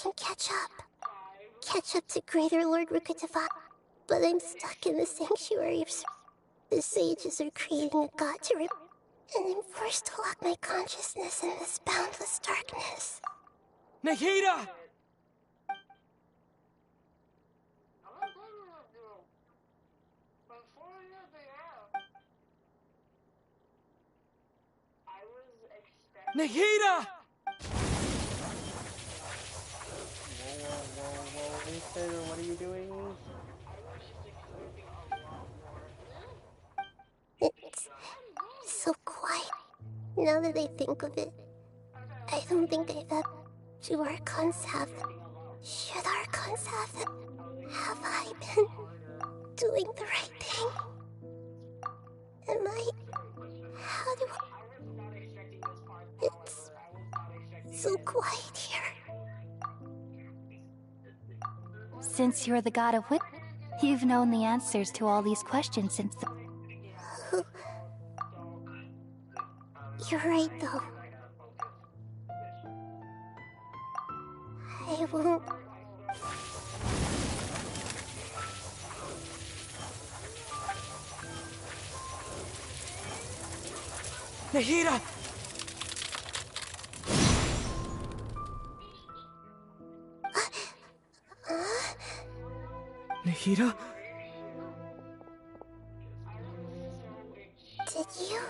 can catch up. Catch up to Greater Lord Rukatava. But I'm stuck in the sanctuary of the sages are creating a god to and I'm forced to lock my consciousness in this boundless darkness. Nikita! Nikita! Whoa, Ethan, what are you doing? It's so quiet. Now that I think of it, I don't think I've had do archons have them. Should archons have them? Have I been doing the right thing? Am I? How do I? It's so quiet here. Since you're the god of wit, you've known the answers to all these questions since the... You're right, though. I won't... Nikita! Nikita? Did you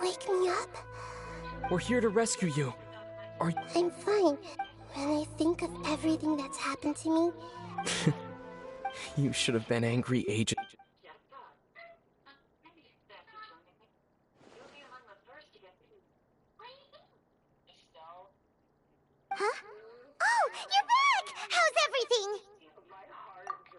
wake me up? We're here to rescue you. I'm fine. When I think of everything that's happened to me... You should have been angry, Agent. Huh? Oh, you're back! How's everything?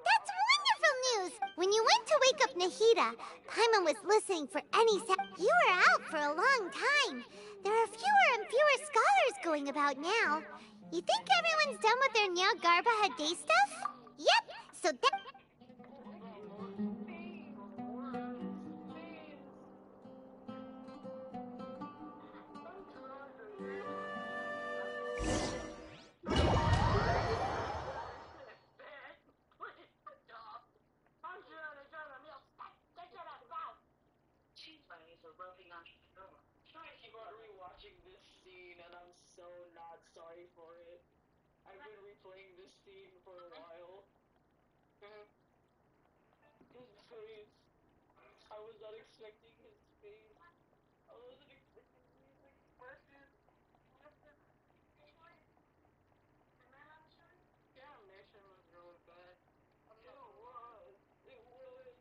That's wonderful news! When you went to wake up Nahida, Paimon was listening for any sound. You were out for a long time. There are fewer and fewer scholars going about now. You think everyone's done with their Nya Garba day stuff? Yep, so that... Rewatching this scene, and I'm so not sorry for it. I've been replaying this scene for a while. His face. I was not expecting his face. I wasn't expecting his expression. Yeah, animation was really bad. It was. It was.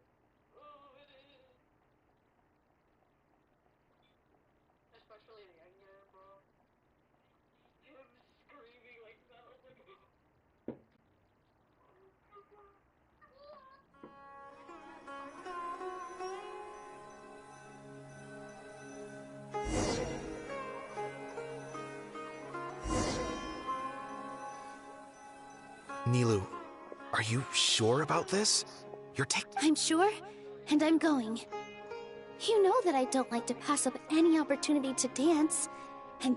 Oh, it is. Especially the anger, bro. Him screaming like that. I was like, Nilou, are you sure about this? I'm sure, and I'm going. You know that I don't like to pass up any opportunity to dance, and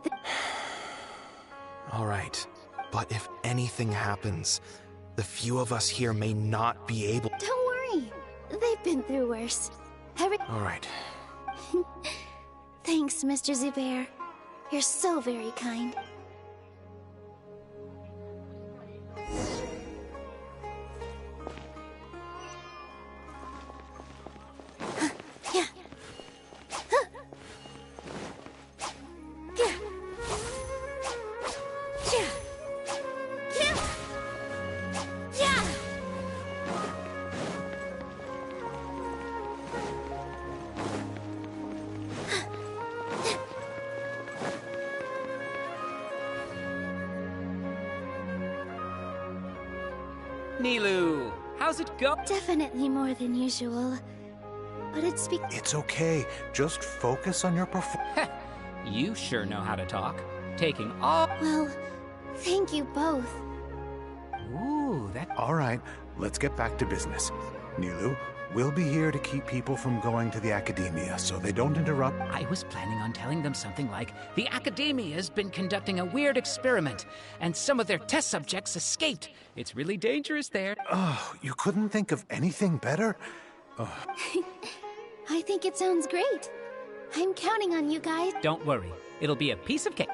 All right, but if anything happens, the few of us here may not be able... Don't worry, they've been through worse. All right. Thanks, Mr. Zubair. You're so very kind. Nilou, how's it go? Definitely more than usual. But It's okay. Just focus on your performance. You sure know how to talk. Taking all... Well, thank you both. Ooh, that... All right, let's get back to business. Nilou, We'll be here to keep people from going to the academia, so they don't interrupt. I was planning on telling them something like, the Academia's been conducting a weird experiment, and some of their test subjects escaped. It's really dangerous there. Oh, you couldn't think of anything better? I think it sounds great. I'm counting on you guys. Don't worry, it'll be a piece of cake.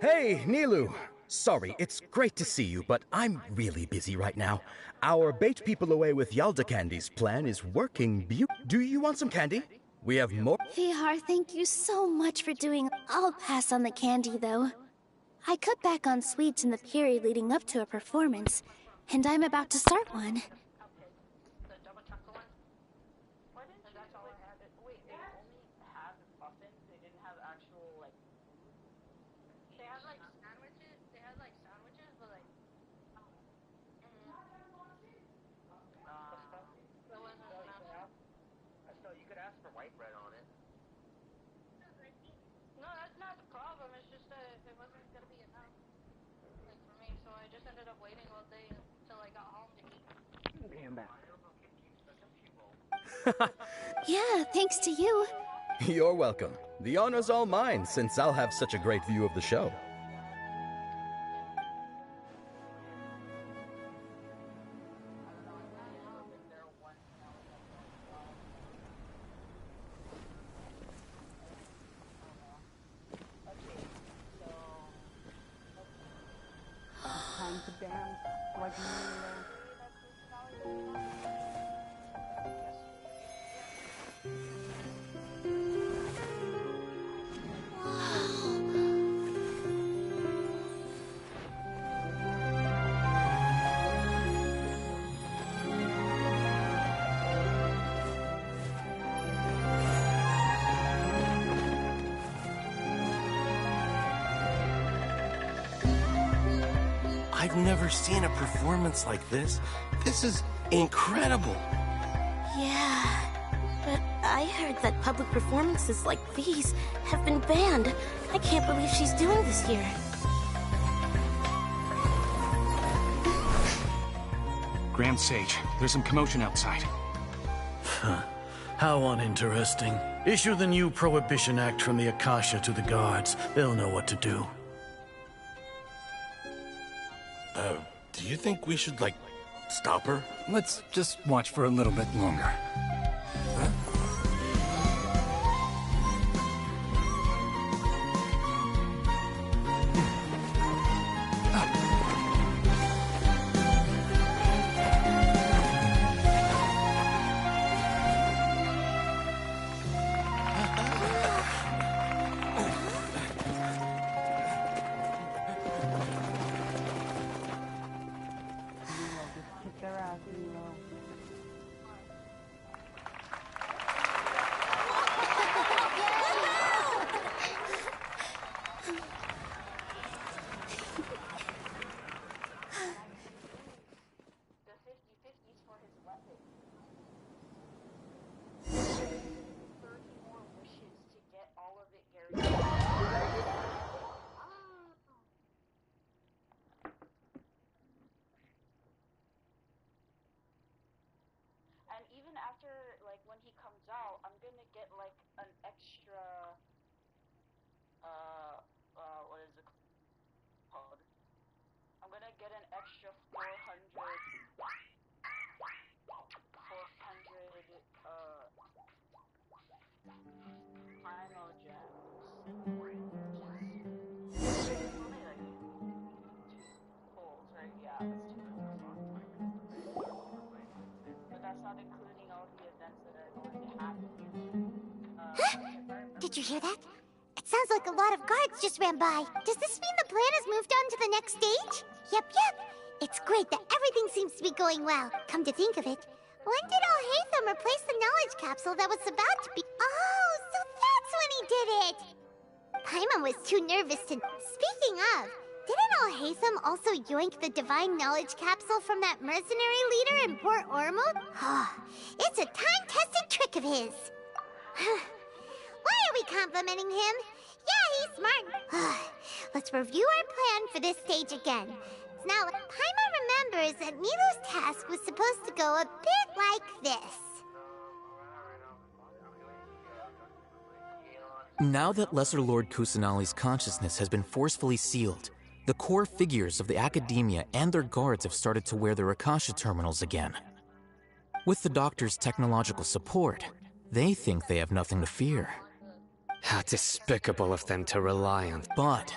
Hey, Nilu! Sorry, it's great to see you, but I'm really busy right now. Our bait people away with Yalda Candy's plan is working Do you want some candy? We have more- Vihar, thank you so much for doing. I'll pass on the candy, though. I cut back on sweets in the period leading up to a performance, and I'm about to start one. The double chocolate one? Why didn't you that's all I had? Wait, they only had muffins? They didn't have actual, like, they had, like, sandwiches? They had, like, sandwiches, but, like, there wasn't enough. So you could ask for white bread on it. No, that's not the problem. It's just that it wasn't gonna be enough, like, for me. So I just ended up waiting all day until I got home to eat. Damn back. Yeah, thanks to you. You're welcome. The honor's all mine, since I'll have such a great view of the show. Time to dance like I've never seen a performance like this. This is incredible. Yeah, but I heard that public performances like these have been banned. I can't believe she's doing this here. Grand Sage, there's some commotion outside. How uninteresting. Issue the new Prohibition Act from the Akasha to the guards. They'll know what to do. Do you think we should, like, stop her? Let's just watch for a little bit longer. And even after, like, when he comes out, I'm gonna get, like, an extra, what is it called? I'm gonna get an extra 400, primal gems. Only, like, 2 pulls, right? Yeah, that's 2 pulls. But that's not including all the events that are going to happen. Did you hear that? It sounds like a lot of guards just ran by. Does this mean the plan has moved on to the next stage? Yep. It's great that everything seems to be going well. Come to think of it, when did Al-Haytham replace the knowledge capsule that was about to be... Oh, so that's when he did it! Paimon was too nervous to... Speaking of, didn't Al-Haytham also yoink the divine knowledge capsule from that mercenary leader in Port Ormond? It's a time-tested trick of his. Why are we complimenting him? Yeah, he's smart. Let's review our plan for this stage again. Now, Paimon remembers that Nilou's task was supposed to go a bit like this. Now that Lesser Lord Kusanali's consciousness has been forcefully sealed, the core figures of the Academia and their guards have started to wear their Akasha terminals again. With the Doctor's technological support, they think they have nothing to fear. How despicable of them to rely on. But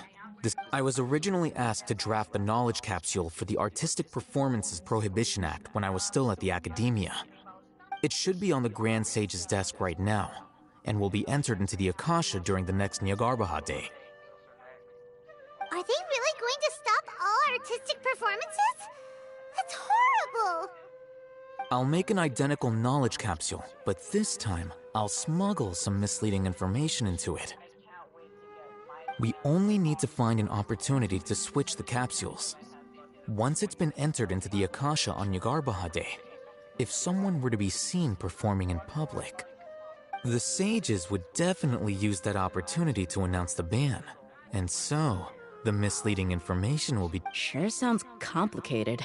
I was originally asked to draft the knowledge capsule for the Artistic Performances Prohibition Act when I was still at the Academia. It should be on the Grand Sage's desk right now, and will be entered into the Akasha during the next Nyargarbaha Day. Are they really going to stop all artistic performances? That's horrible! I'll make an identical knowledge capsule, but this time, I'll smuggle some misleading information into it. We only need to find an opportunity to switch the capsules. Once it's been entered into the Akasha on Nyargarbaha Day, if someone were to be seen performing in public, the sages would definitely use that opportunity to announce the ban. And so, the misleading information will be... Sure sounds complicated.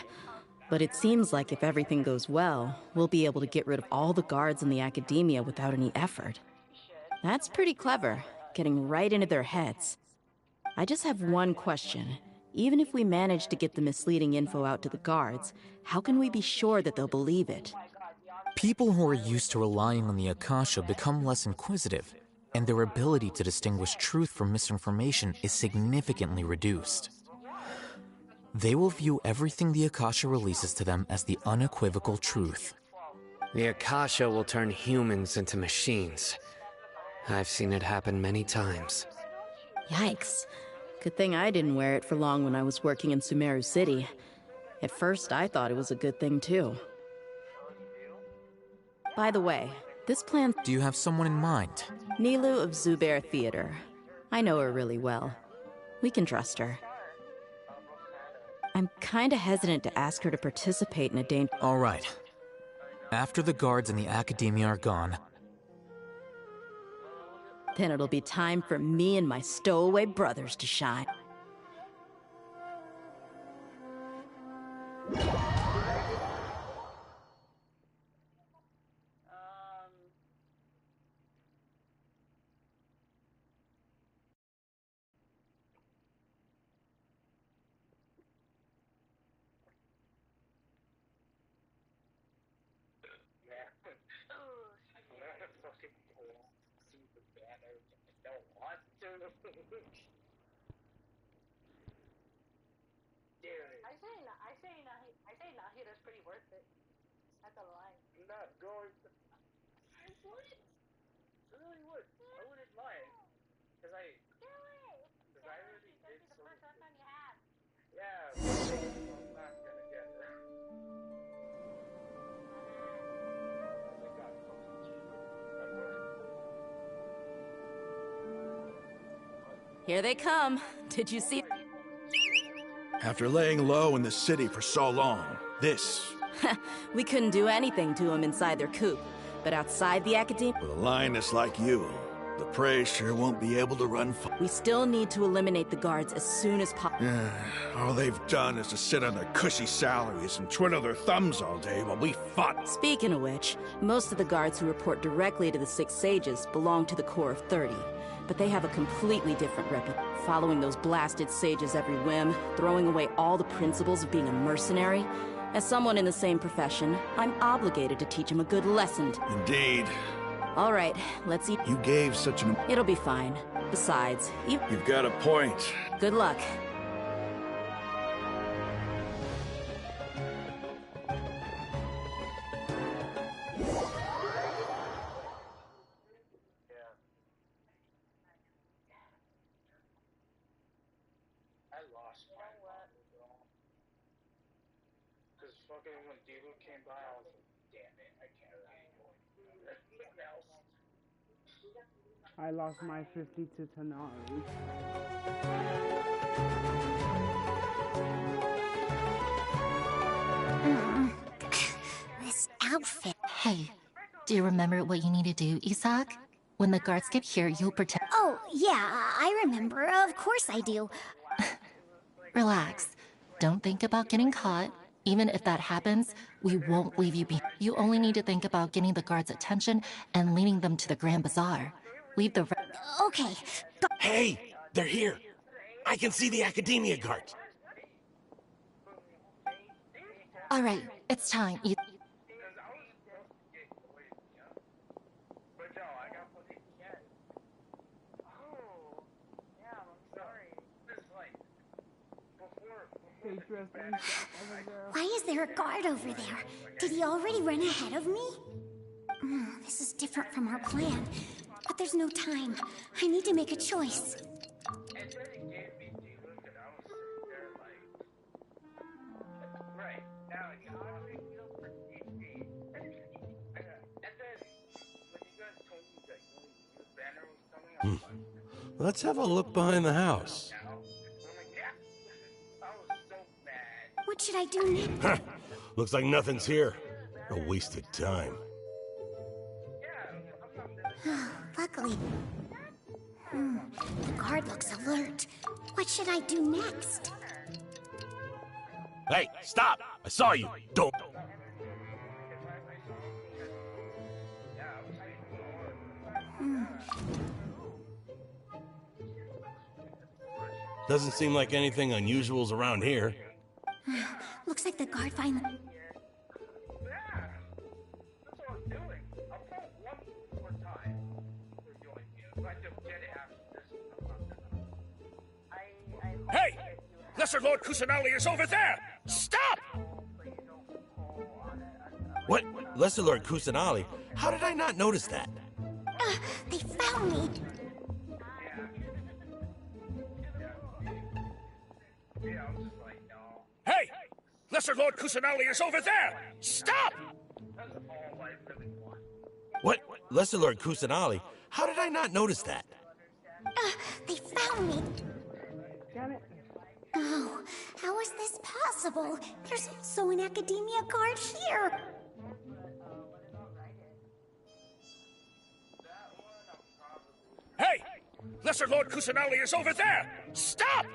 But it seems like if everything goes well, we'll be able to get rid of all the guards in the Academia without any effort. That's pretty clever, getting right into their heads. I just have one question. Even if we manage to get the misleading info out to the guards, how can we be sure that they'll believe it? People who are used to relying on the Akasha become less inquisitive, and their ability to distinguish truth from misinformation is significantly reduced. They will view everything the Akasha releases to them as the unequivocal truth. The Akasha will turn humans into machines. I've seen it happen many times. Yikes. Good thing I didn't wear it for long when I was working in Sumeru City. At first, I thought it was a good thing, too. By the way, this plan... Do you have someone in mind? Nilou of Zubair Theater. I know her really well. We can trust her. I'm kinda hesitant to ask her to participate in a All right. After the guards and the Academia are gone... Then it'll be time for me and my stowaway brothers to shine. I say Nahida's pretty worth it. That's a lie. I'm not going to... I would. I really would. I wouldn't mind. Because I... Do it! Because I already did the so first arcon you have. Yeah, but I'm not gonna get it. Here they come. Did you see? After laying low in the city for so long, this... We couldn't do anything to them inside their coop. But outside the Academia... With a lioness like you, the prey sure won't be able to run far. We still need to eliminate the guards as soon as possible. All they've done is to sit on their cushy salaries and twiddle their thumbs all day while we fought. Speaking of which, most of the guards who report directly to the Six Sages belong to the Corps of 30. But they have a completely different reputation, following those blasted sages every whim, throwing away all the principles of being a mercenary. As someone in the same profession, I'm obligated to teach them a good lesson. Indeed. All right, let's eat. You gave such an... It'll be fine. Besides, You've got a point. Good luck. When Dilu came by, I was like, damn it, I can't really anything else. I lost my 50 to Tanari. This outfit. Hey, do you remember what you need to do, Isak? When the guards get here, you'll protect. Oh, yeah, I remember. Of course I do. Relax. Don't think about getting caught. Even if that happens, we won't leave you behind. You only need to think about getting the guards' attention and leading them to the Grand Bazaar. Leave the Okay. Hey, they're here. I can see the Academia guards. All right, it's time. Why is there a guard over there? Did he already run ahead of me? This is different from our plan. But there's no time. I need to make a choice. Let's have a look behind the house. What should I do next? Looks like nothing's here. A wasted time. Luckily. The guard looks alert. What should I do next? Hey, stop! I saw you. Don't. Doesn't seem like anything unusual's around here. Looks like the guard finally... Hey! Lesser Lord Kusanali is over there! Stop! What? Lesser Lord Kusanali? How did I not notice that? They found me! Hey! Lesser Lord Kusanali is over there! Stop! What? Lesser Lord Kusanali? How did I not notice that? They found me! Oh, how is this possible? There's also an Academia guard here! Hey! Lesser Lord Kusanali is over there! Stop!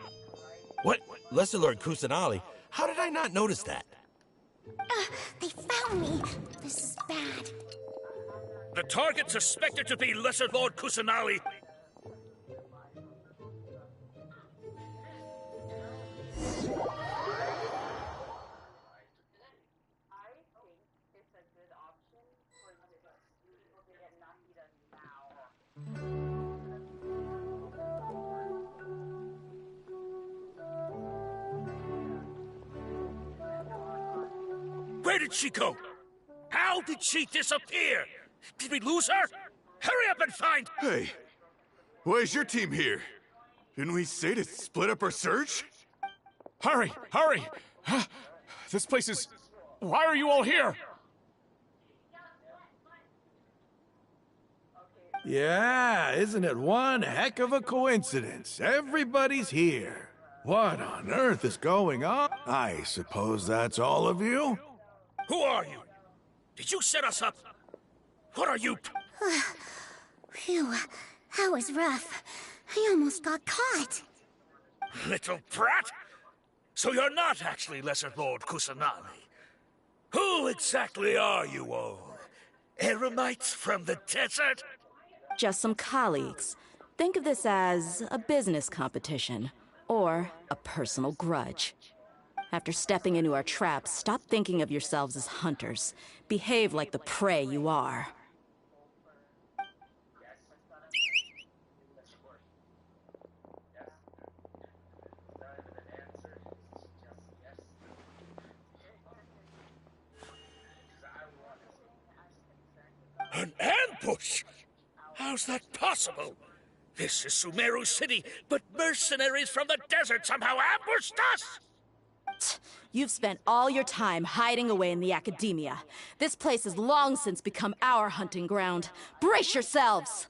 What? Lesser Lord Kusanali? How did I not notice that? They found me! This is bad. The target suspected to be Lesser Lord Kusanali. Where did she go? How did she disappear? Did we lose her? Hurry up and find... Hey, why is your team here? Didn't we say to split up our search? Hurry! Hurry! This place is... Why are you all here? Yeah, isn't it one heck of a coincidence? Everybody's here. What on earth is going on? I suppose that's all of you? Who are you? Did you set us up? What are you... Phew, that was rough. I almost got caught. Little brat? So you're not actually Lesser Lord Kusanali. Who exactly are you all? Eremites from the desert? Just some colleagues. Think of this as a business competition, or a personal grudge. After stepping into our traps, stop thinking of yourselves as hunters. Behave like the prey you are. An ambush? How's that possible? This is Sumeru City, but mercenaries from the desert somehow ambushed us! You've spent all your time hiding away in the Academia. This place has long since become our hunting ground. Brace yourselves!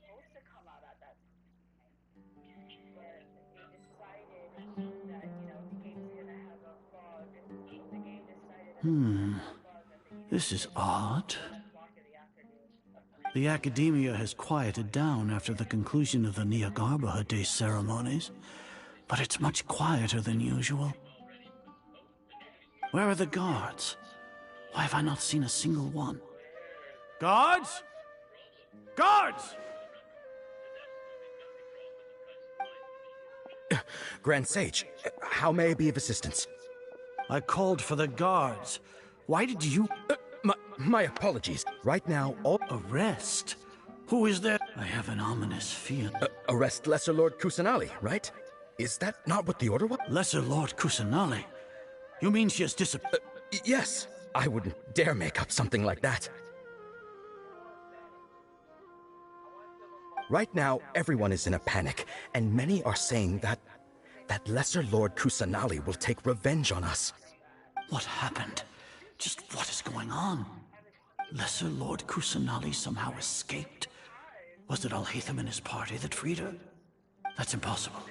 supposed to come out at that time, but they decided that, you know, the game's gonna have a bug. The game decided that This is odd. The academia has quieted down after the conclusion of the Niagarbha Day ceremonies, but it's much quieter than usual. Where are the guards? Why have I not seen a single one? Guards? Guards! Grand Sage, how may I be of assistance? I called for the guards. Why did you... My apologies. Right now, all... Arrest? Who is there? I have an ominous feeling. Arrest Lesser Lord Kusanali, right? Is that not what the order was? Lesser Lord Kusanali? You mean she has disappeared? Yes. I wouldn't dare make up something like that. Right now, everyone is in a panic, and many are saying that Lesser Lord Kusanali will take revenge on us. What happened? Just what is going on? Lesser Lord Kusanali somehow escaped? Was it Alhaitham and his party that freed her? That's impossible.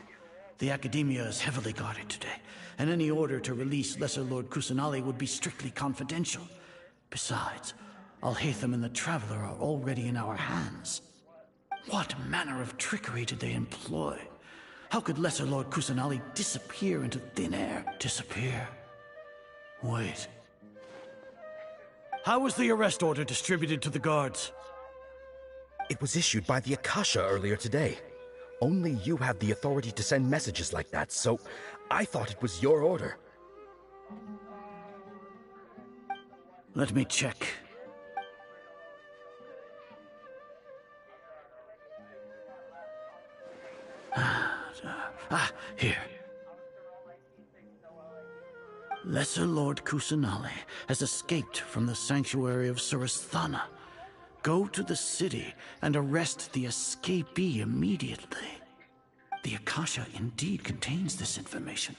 The Academia is heavily guarded today, and any order to release Lesser Lord Kusanali would be strictly confidential. Besides, Alhaitham and the Traveler are already in our hands. What manner of trickery did they employ? How could Lesser Lord Kusanali disappear into thin air? Disappear? Wait. How was the arrest order distributed to the guards? It was issued by the Akasha earlier today. Only you have the authority to send messages like that, so I thought it was your order. Let me check. Here. Lesser Lord Kusanali has escaped from the sanctuary of Surasthana. Go to the city and arrest the escapee immediately. The Akasha indeed contains this information,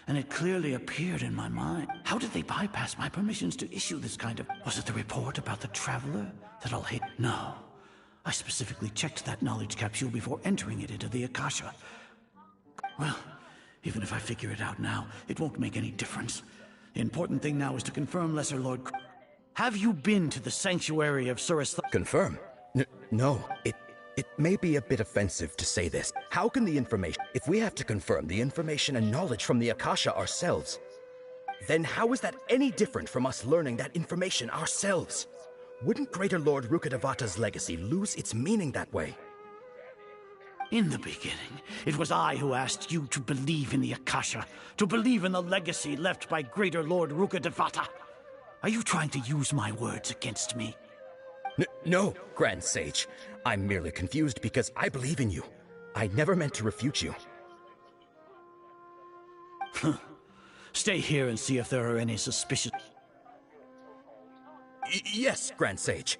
and it clearly appeared in my mind. How did they bypass my permissions to issue this kind of... Was it the report about the Traveler that I'll hate? No. I specifically checked that knowledge capsule before entering it into the Akasha. Well, even if I figure it out now, it won't make any difference. The important thing now is to confirm Lesser Lord... Have you been to the sanctuary of Surasthana? Confirm? No. It may be a bit offensive to say this. How can the information... If we have to confirm the information and knowledge from the Akasha ourselves, then how is that any different from us learning that information ourselves? Wouldn't Greater Lord Rukkhadevata's legacy lose its meaning that way? In the beginning, it was I who asked you to believe in the Akasha, to believe in the legacy left by Greater Lord Rukkhadevata. Are you trying to use my words against me? No, Grand Sage. I'm merely confused because I believe in you. I never meant to refute you. Stay here and see if there are any suspicious... Yes, Grand Sage.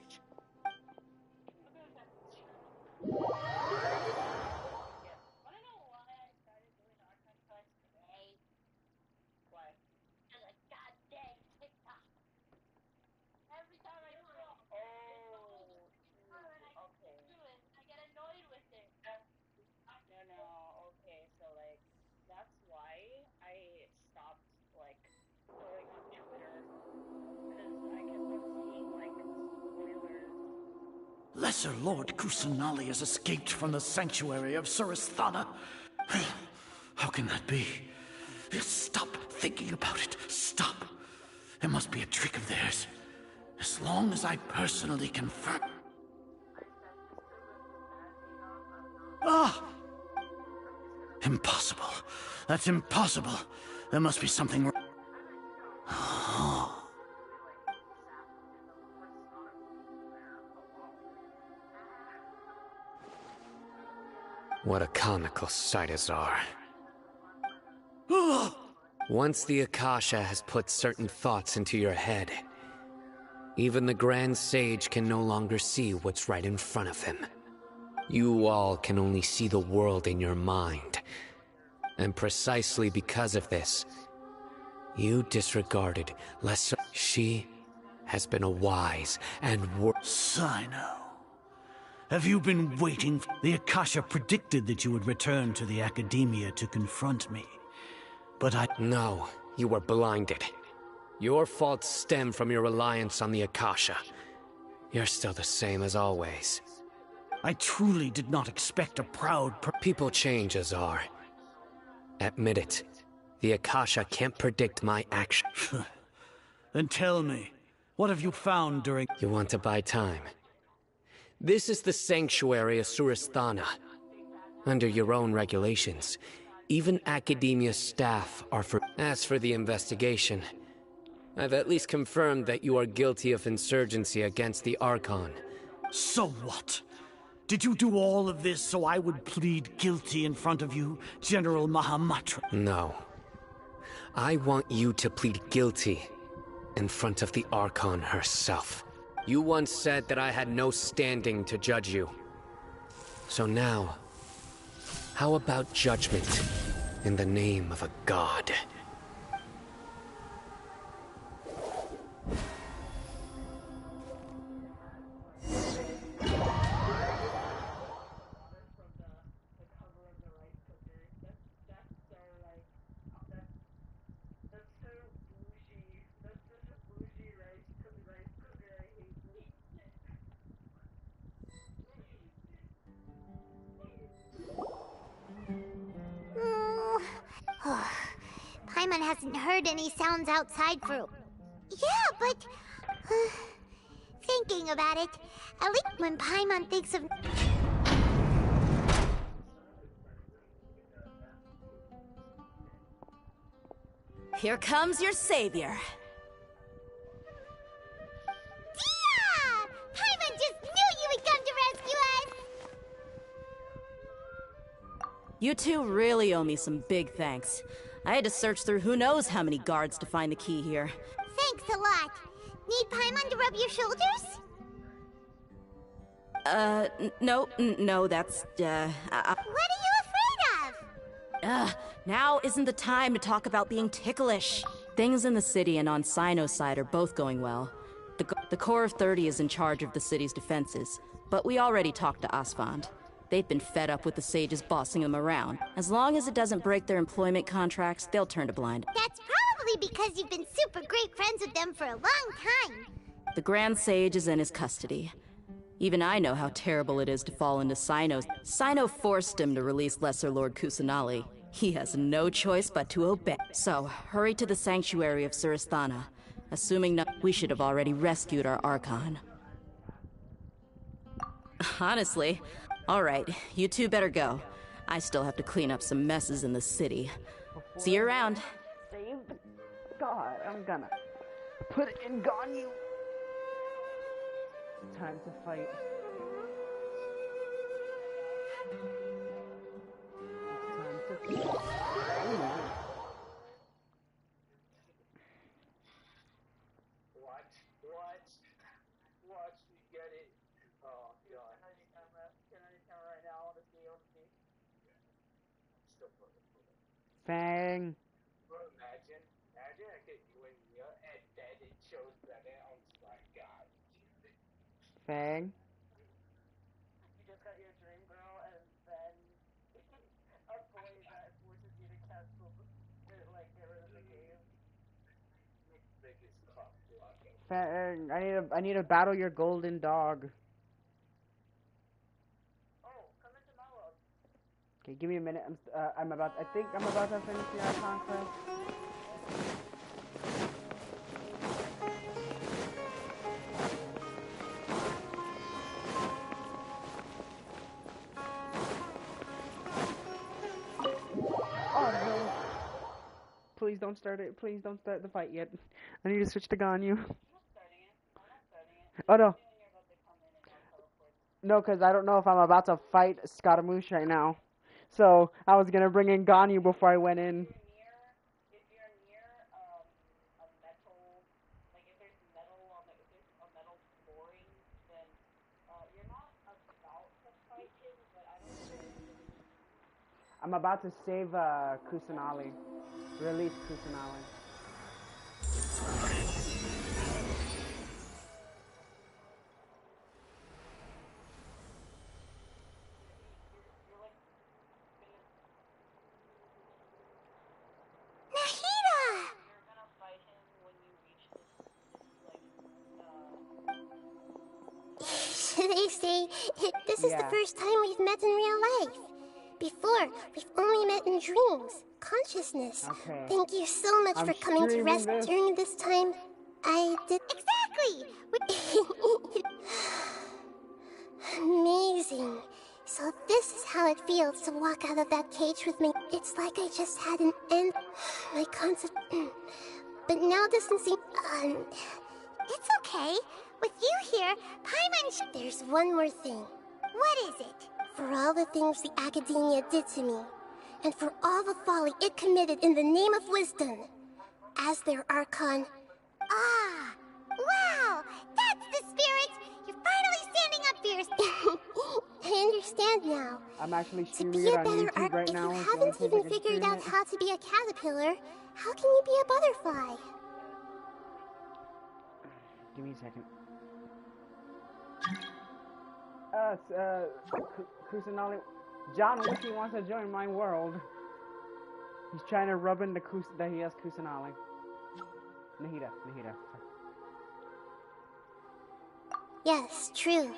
Lesser Lord Kusanali has escaped from the sanctuary of Surasthana. How can that be? Stop thinking about it. Stop. It must be a trick of theirs. As long as I personally confirm... Ah! Impossible. That's impossible. There must be something wrong. What a comical sight Azar. Once the Akasha has put certain thoughts into your head, even the Grand Sage can no longer see what's right in front of him. You all can only see the world in your mind. And precisely because of this, you disregarded Lesser. She has been a wise and Sino. Have you been waiting? The Akasha predicted that you would return to the Academia to confront me. But No, you were blinded. Your faults stem from your reliance on the Akasha. You're still the same as always. I truly did not expect a proud People change, Azar. Admit it. The Akasha can't predict my action. Then tell me, what have you found during... You want to buy time? This is the sanctuary of Surasthana. Under your own regulations, even Academia staff are for... As for the investigation, I've at least confirmed that you are guilty of insurgency against the Archon. So what? Did you do all of this so I would plead guilty in front of you, General Mahamatra? No. I want you to plead guilty in front of the Archon herself. You once said that I had no standing to judge you. So now, how about judgment in the name of a god? Paimon hasn't heard any sounds outside for... Yeah, but... thinking about it, at least when Paimon thinks of... Here comes your savior. Dia! Paimon just knew you would come to rescue us! You two really owe me some big thanks. I had to search through who knows how many guards to find the key here. Thanks a lot. Need Paimon to rub your shoulders? No, that's, What are you afraid of? Now isn't the time to talk about being ticklish. Things in the city and on Sino's side are both going well. The Corps of 30 is in charge of the city's defenses, but we already talked to Asfand. They've been fed up with the sages bossing them around. As long as it doesn't break their employment contracts, they'll turn a blind eye. That's probably because you've been super great friends with them for a long time. The Grand Sage is in his custody. Even I know how terrible it is to fall into Sino's. Sino forced him to release Lesser Lord Kusanali. He has no choice but to obey. So, hurry to the sanctuary of Surasthana. Assuming we should have already rescued our Archon. Honestly, alright, you two better go. I still have to clean up some messes in the city. See you around. Save the god. I'm gonna put it in Ganyu. Time to fight. It's time to fight. Watch me get it. Oh, God. Can I do camera right now? I want to see. Still putting it. Fang. Bro, imagine I get you in here and then it shows that on my God. Fang. You just got your dream girl and then a boy that forces you to cancel get rid of the game. Biggest cock blocking. Fang. I need to battle your golden dog. Okay, give me a minute. I think I'm about to finish the arcon quest. Oh no! Please don't start it. Please don't start the fight yet. I need to switch to Ganyu. Oh no. No, because I don't know if I'm about to fight Scaramouche right now. So, I was going to bring in Ganyu before I went in. If you're near a metal, like if there's a metal flooring, then you're not about to fight him, but I don't know. I'm about to save Kusanali. Release Kusanali. They say this is the first time we've met in real life. Before, we've only met in dreams, consciousness. Okay. Thank you so much for coming to rest during this time. I did exactly. Amazing. So this is how it feels to walk out of that cage with me. It's like I just had an end. My concept. But now distancing. It's okay. With you here, Paimon. There's one more thing. What is it? For all the things the Academia did to me, and for all the folly it committed in the name of wisdom, as their archon. Ah! Wow! That's the spirit! You're finally standing up, Fierce! I understand now. I'm actually To be streaming a it on better YouTube right now. if you haven't even figured out how to be a caterpillar, how can you be a butterfly? Give me a second. Kusanali. John Wiki wants to join my world. He's trying to rub in the that he has Kusanali. Nahida. Yes, true.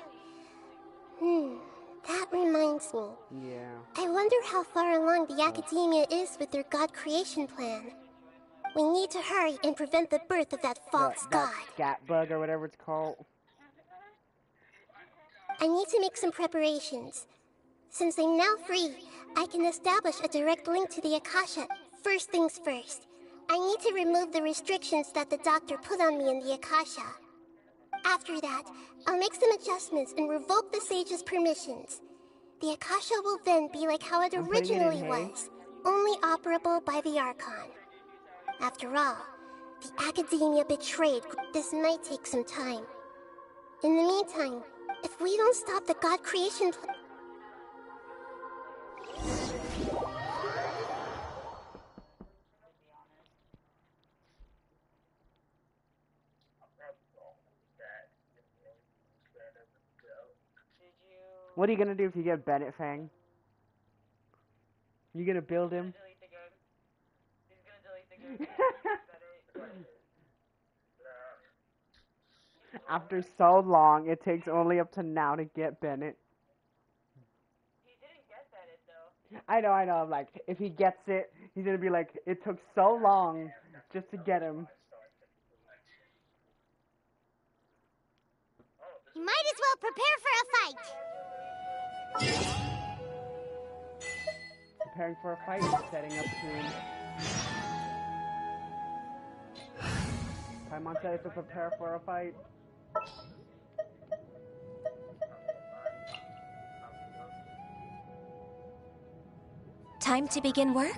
That reminds me. Yeah. I wonder how far along the Academia is with their God creation plan. We need to hurry and prevent the birth of that false god. Scat bug or whatever it's called. I need to make some preparations. Since I'm now free, I can establish a direct link to the Akasha. First things first. I need to remove the restrictions that the doctor put on me in the Akasha. After that, I'll make some adjustments and revoke the sage's permissions. The Akasha will then be like how it originally was, only operable by the Archon. After all, the Academia betrayed. This might take some time. In the meantime, if we don't stop the God creation plan... What are you gonna do if you get Bennett Fang? You gonna build him? After so long, it takes only up to now to get Bennett. He didn't get Bennett though. I know. I'm like, if he gets it, he's gonna be like, it took so long just to get him. You might as well prepare for a fight. Preparing for a fight, setting up soon. Paimon said to prepare for a fight. Time to begin work?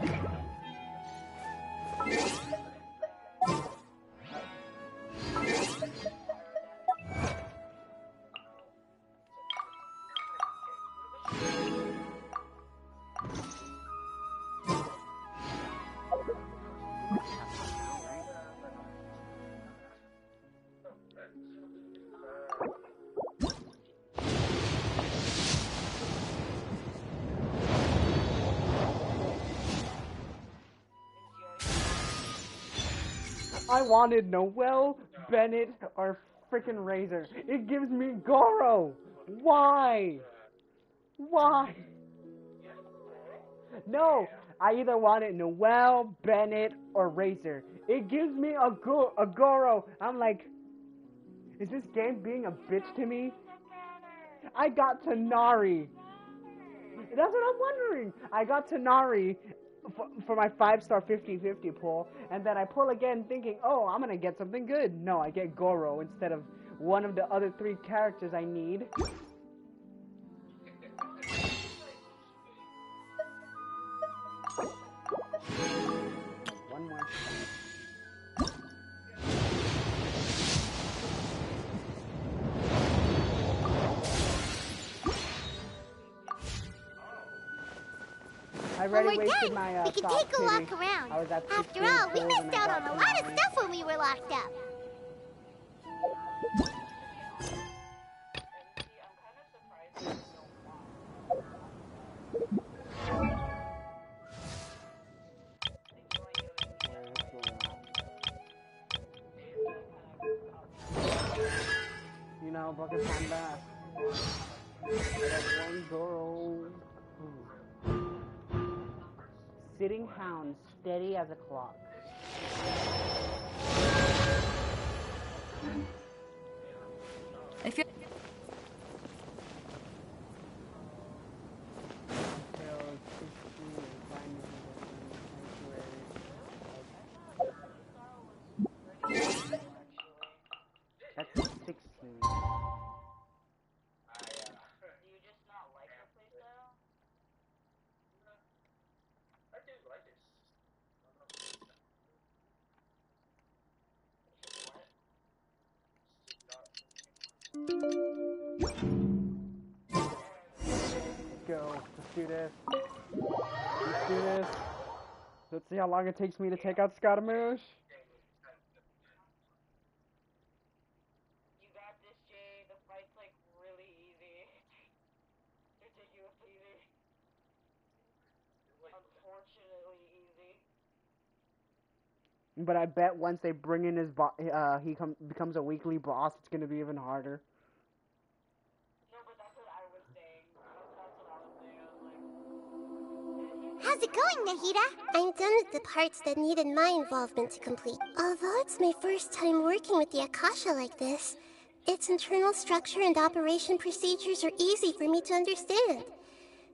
I wanted Noelle, Bennett, or freaking Razor. It gives me Goro. Why? Why? No, I either wanted Noelle, Bennett, or Razor. It gives me a Goro. I'm like, is this game being a bitch to me? I got Tanari. That's what I'm wondering. I got Tanari for my 5-star 50-50 pull, and then I pull again thinking, oh, I'm gonna get something good. No, I get Goro instead of one of the other 3 characters I need. One more. I When already we're wasted done, my we can soft take a pity. walk around. I was at After 16 all, we pulls and missed I out got on a lot of Tanari. stuff when we were locked up. You know, because to find that. That one Goro. Sitting hound, steady as a clock. If you're That's 16. Do you just not like the playstyle? I do like it. Let's go. Let's do this. Let's do this. Let's see how long it takes me to take out Scaramouche. You got this, Jay. The fight's like really easy. Ridiculously easy. Unfortunately easy. But I bet once they bring in his becomes a weekly boss, it's gonna be even harder. No, but that's what I was saying. That's what I was saying. I was like, How's it going, Nahida? I'm done with the parts that needed my involvement to complete. Although it's my first time working with the Akasha like this, its internal structure and operation procedures are easy for me to understand.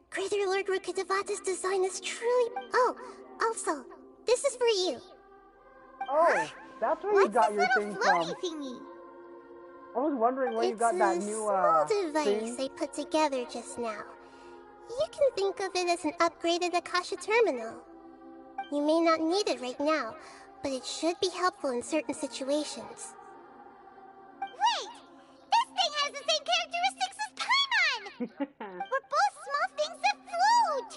Greater Lord Rukkhadevata's design is truly... Oh, also, this is for you. Oh, that's where you got your thing from. Thingy? I was wondering where you got that new small device thing. I put together just now. You can think of it as an upgraded Akasha terminal. You may not need it right now, but it should be helpful in certain situations. Wait! This thing has the same characteristics as Paimon! We're both small things that float!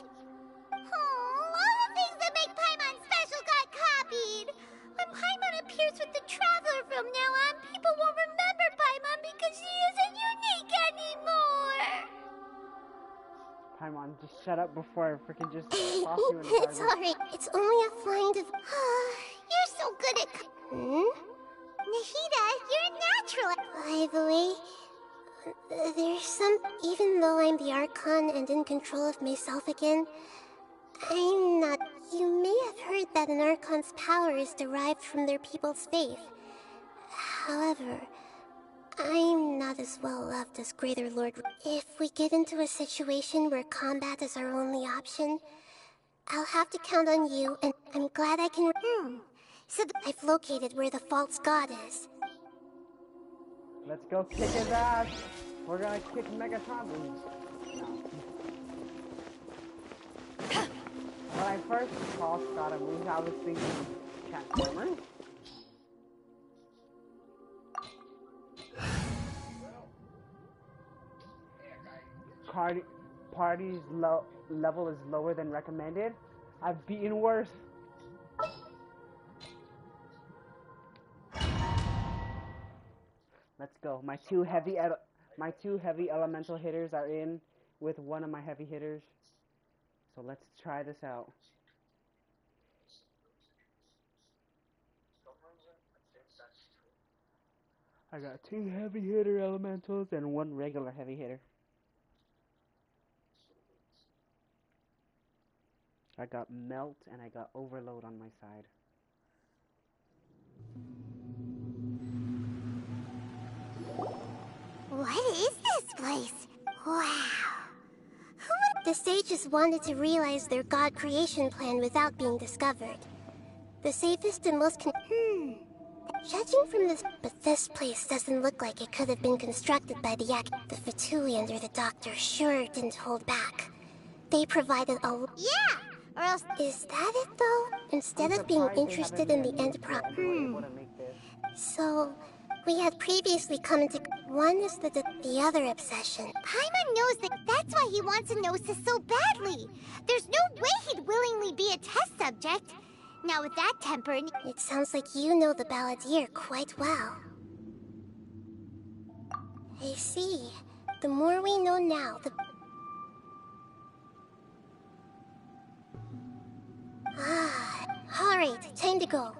Oh, all the things that make Paimon special got copied! When Paimon appears with the Traveler from now on, people won't remember Paimon because she isn't unique anymore! Paimon, just shut up before I freaking just toss you in the It's alright. It's only a flying You're so good at... Nahida, you're a natural. By the way, there's some... Even though I'm the Archon and in control of myself again, I'm not... You may have heard that an Archon's power is derived from their people's faith. However, I'm not as well loved as Greater Lord. If we get into a situation where combat is our only option, I'll have to count on you, and I'm glad I can... So I've located where the false god is. Let's go kick his ass. We're gonna kick Megatron. When I first saw Scaramouche, I was thinking Transformers. Party's level is lower than recommended. I've beaten worse. Let's go. My two heavy elemental hitters are in with one of my heavy hitters. So let's try this out. I got two heavy hitter elementals and one regular heavy hitter. I got Melt and I got Overload on my side. What is this place? Wow. The sages wanted to realize their god creation plan without being discovered. The safest and most Judging from this... But this place doesn't look like it could have been constructed by the The Fatui under the Doctor sure didn't hold back. They provided a... Yeah! Or else... Is that it, though? Instead of being interested in the enterprise... So... We had previously come into... One is the other obsession. Paimon knows that... That's why he wants a Gnosis so badly. There's no way he'd willingly be a test subject. Now with that temper... It sounds like you know the Balladeer quite well. I see. The more we know now, the... Alright, time to go.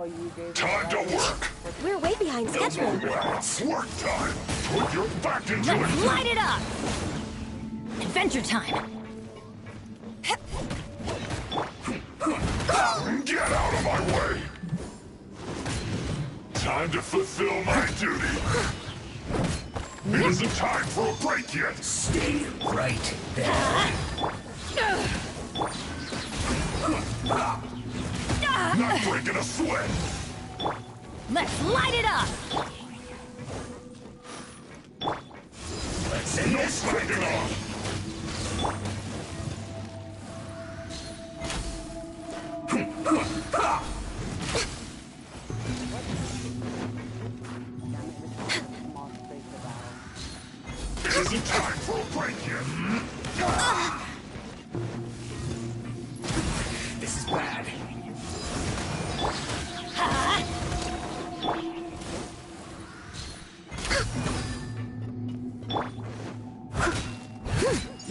Oh, you gave Time to work! We're way behind schedule. It's work time! Put your back into Let's it! light it up! Adventure time! Get out of my way! Time to fulfill my duty! It isn't time for a break yet! Stay right there. Not breaking a sweat! Let's light it up! Let's end this slacking off! It isn't time for a break yet! This is bad.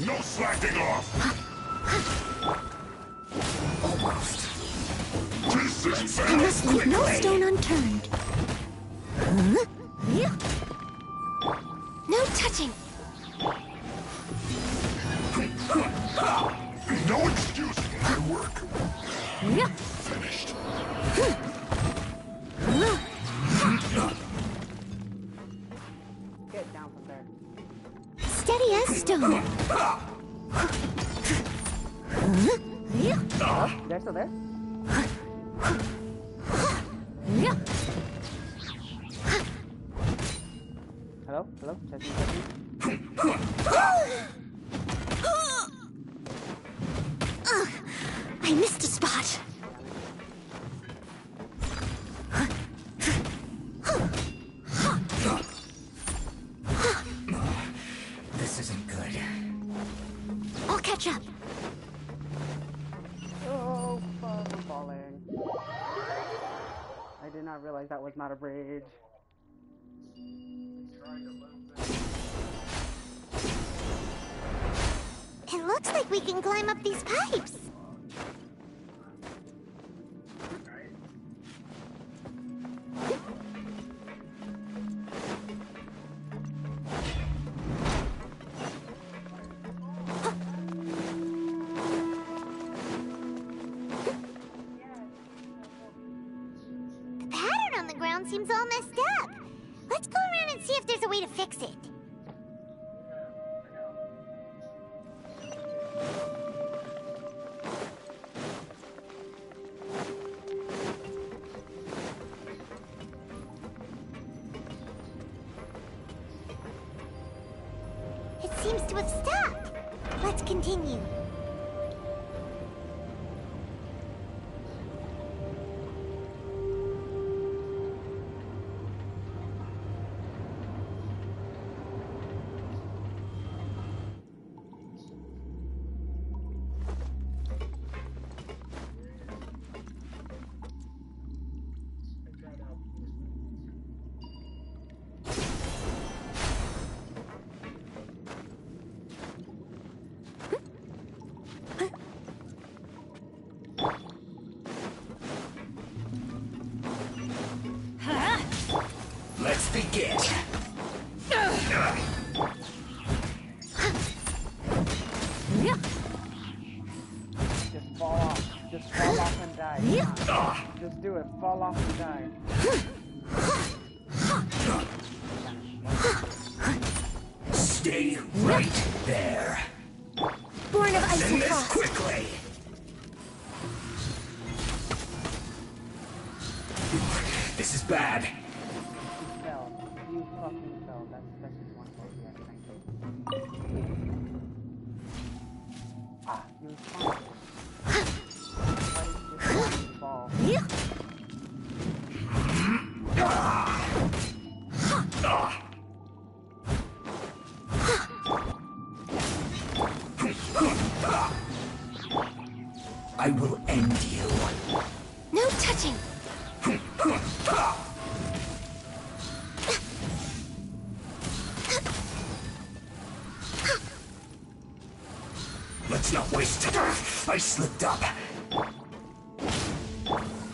No slacking off! Almost. This is I fast! must leave no stone unturned. Huh? No touching. No excuse for my work! Finished. Get down from there. Steady as stone. They're still there? Hello? Hello? Testing, testing. Ugh, I missed a spot. This isn't good. I'll catch up. Oh, fuck, I'm falling. I did not realize that was not a bridge. It looks like we can climb up these pipes. The pattern on the ground seems all messed up. Let's go around and see if there's a way to fix it. It seems to have stopped. Let's continue. Let's begin. Just fall off. Just fall off and die. Just do it. Fall off and die. Stay right there. Born of ice Send and this frost. quickly. This is bad. You fell. You fucking fell. That's just one for you. Thank you. Ah, you fell. Why did you just fall? I will end you. No touching. Let's not waste time. I slipped up.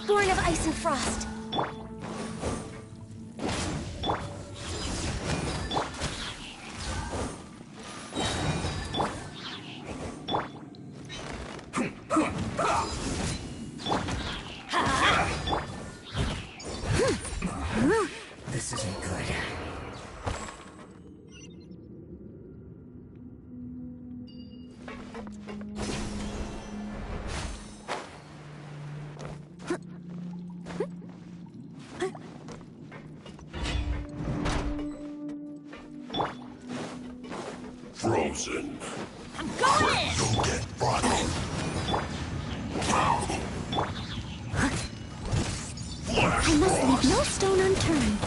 Born of ice and frost. 1,000. I'm going in! You'll get rotten. I must leave no stone unturned.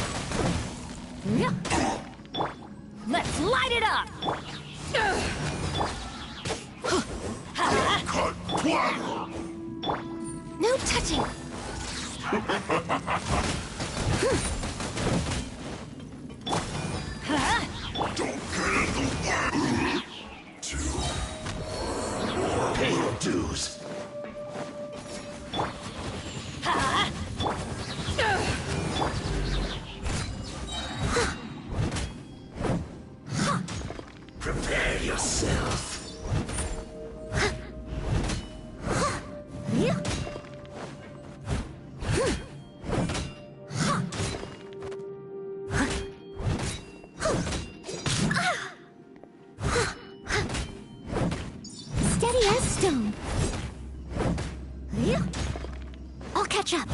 Let's light it up! No touching. Pay your dues. Prepare yourself. Steady as stone. I'll catch up.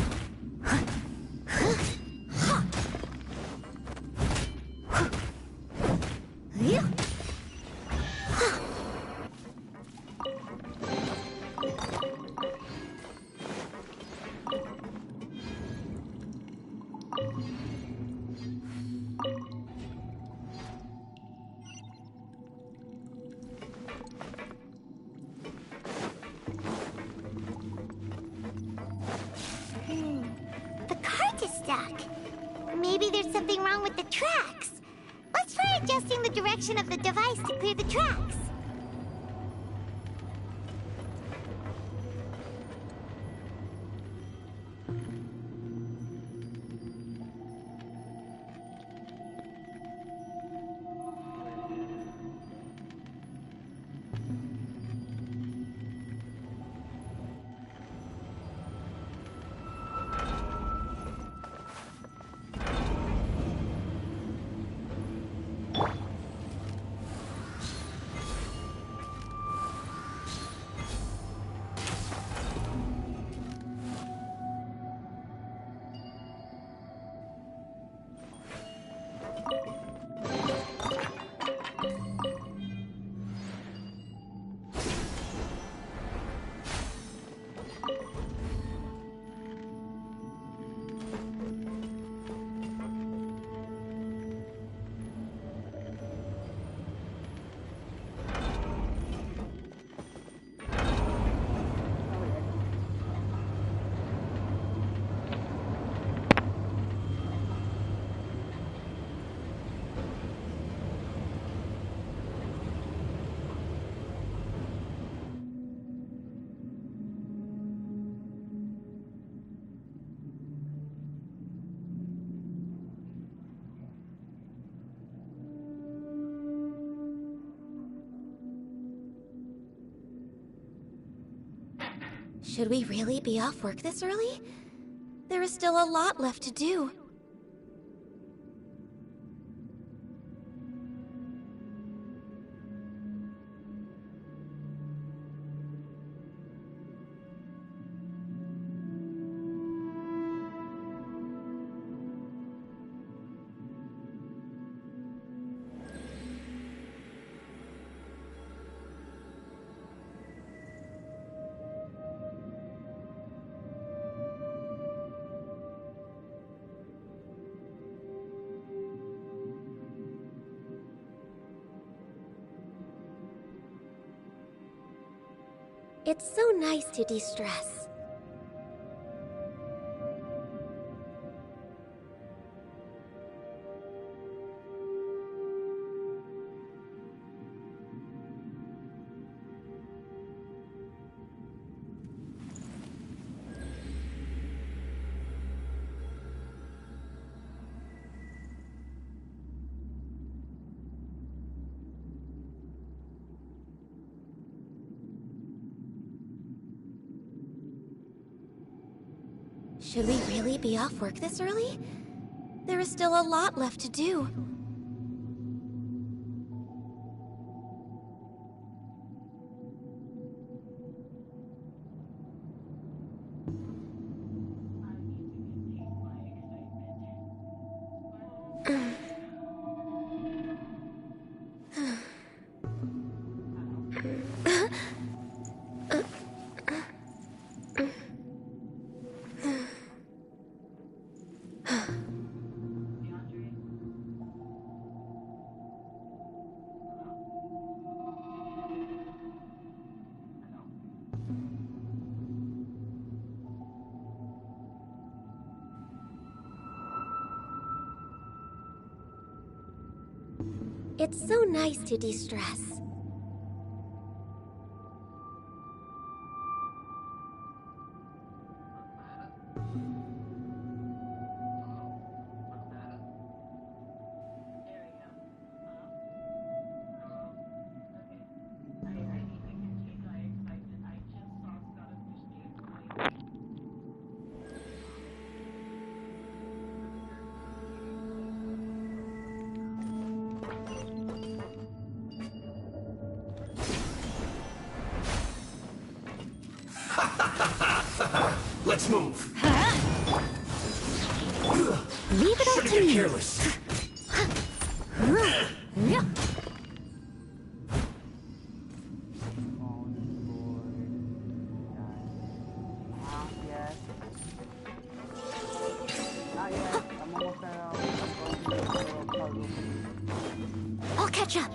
The cart is stuck. Maybe there's something wrong with the tracks. Let's try adjusting the direction of the device to clear the tracks. Should we really be off work this early? There is still a lot left to do. It's so nice to de-stress. Should we really be off work this early? There is still a lot left to do. It's so nice to de-stress. Let's move. Leave it up to me. Careless. I'll catch up.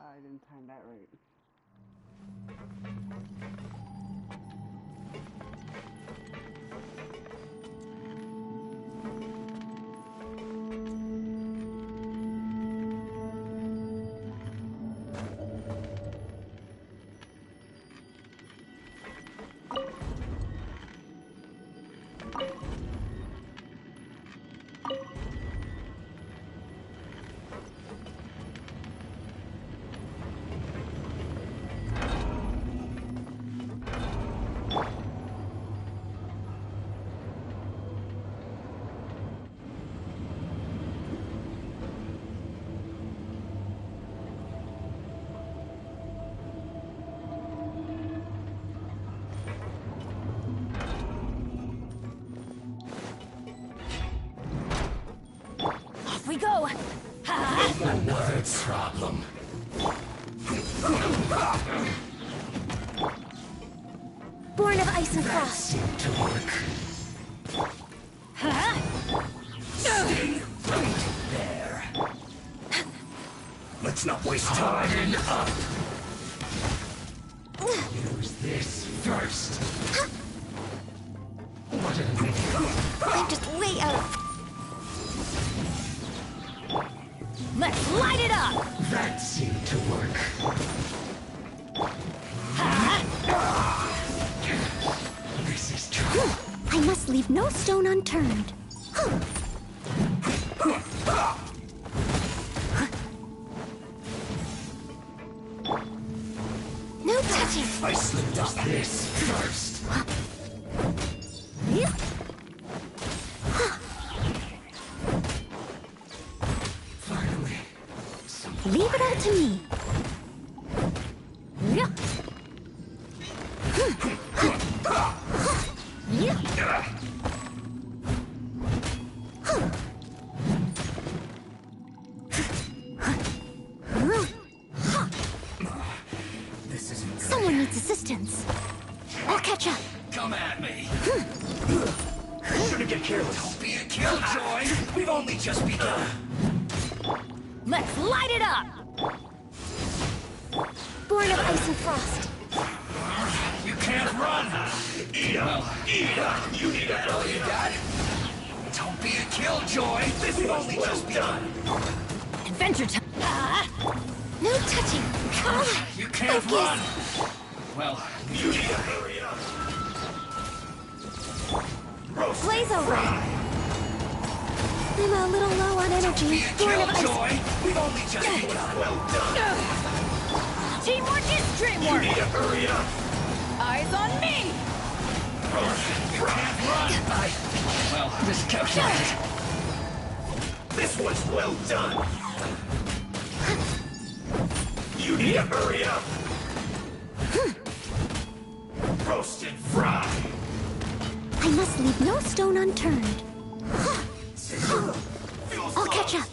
I didn't time that right. We go! Another problem. Born of ice and frost. Seemed to work. Stay right there. Let's not waste time. Up. Use this first. What an idiot. I'm just way out. Let's light it up! That seemed to work. This is true. I must leave no stone unturned. No touching. I slipped up this first. Finally. Leave it all to me. This isn't good. Someone needs assistance. I'll catch up. Come at me. Shouldn't get careless. Don't be a killjoy. We've only just begun. Let's light it up! Born of ice and frost. You can't run. Ida, you need to tell your dad. Don't be a killjoy. This is only just begun. Adventure time! No touching. You can't Focus. run. Well, you need to hurry up. Blaze over. I'm a little low on energy. Born of ice. Killjoy. We've only just begun. Well done. Teamwork is You dreamwork! need to hurry up. Eyes on me! Well, miscalculated. This one's well done. You need to hurry up. Roast and fry. I must leave no stone unturned. I'll catch up.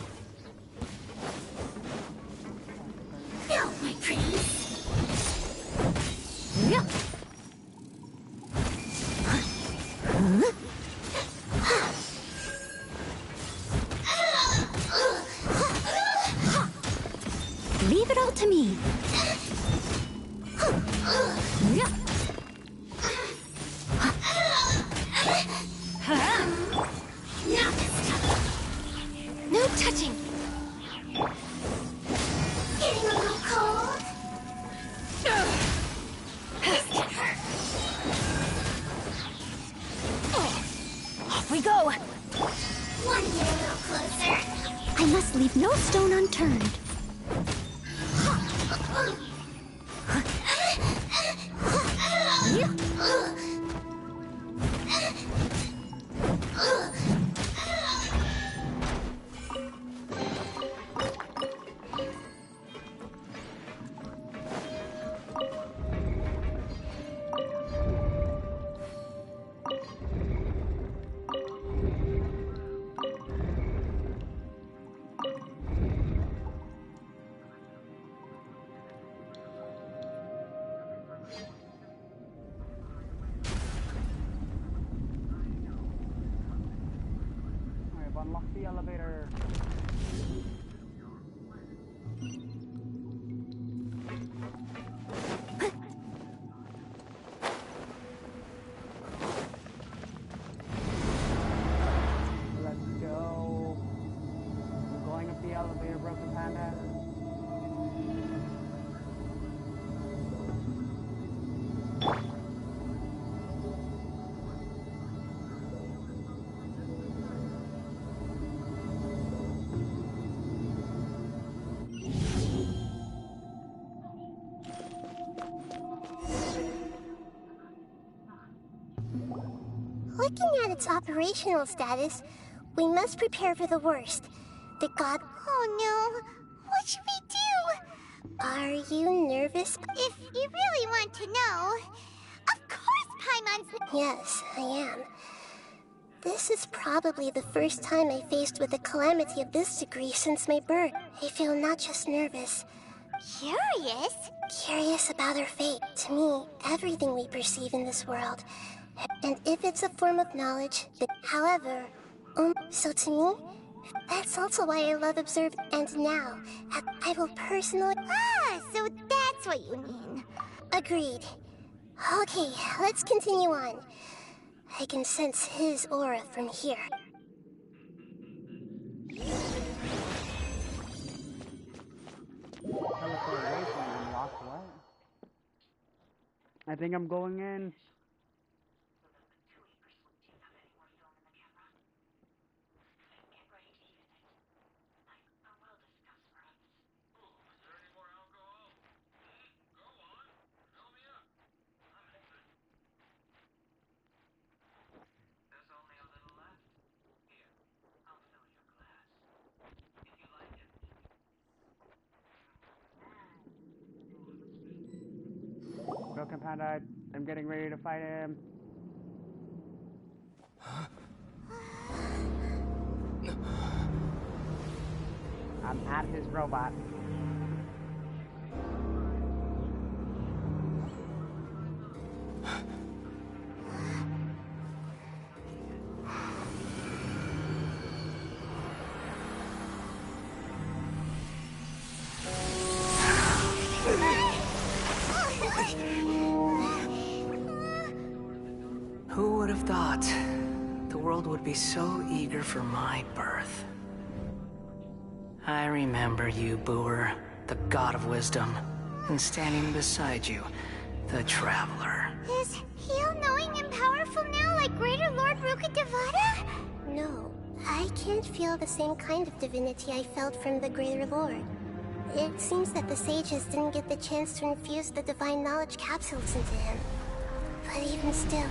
No, my pretties. Yeah. Leave it all to me. No touching. Getting a little cold. This can hurt. Off we go! Want to get a little closer? I must leave no stone unturned. Unlock the elevator. Let's go. I'm going up the elevator, Broken Panda. Looking at its operational status, we must prepare for the worst. The god... Oh no! What should we do? Are you nervous? If you really want to know... Of course Paimon's... Yes, I am. This is probably the first time I faced with a calamity of this degree since my birth. I feel not just nervous... Curious? Curious about our fate. To me, everything we perceive in this world... And if it's a form of knowledge, however, so to me, that's also why I love observing. And now, I will personally... Ah, so that's what you mean. Agreed. Okay, let's continue on. I can sense his aura from here. Teleportation unlocked, what? I think I'm going in. Broken Panda, I'm getting ready to fight him. I'm at his robot. Who would have thought the world would be so eager for my birth? I remember you, Booer, the god of wisdom, and standing beside you, the traveler. Is he all-knowing and powerful now, like Greater Lord Rukkhadevata? No, I can't feel the same kind of divinity I felt from the Greater Lord. It seems that the sages didn't get the chance to infuse the divine knowledge capsules into him. But even still,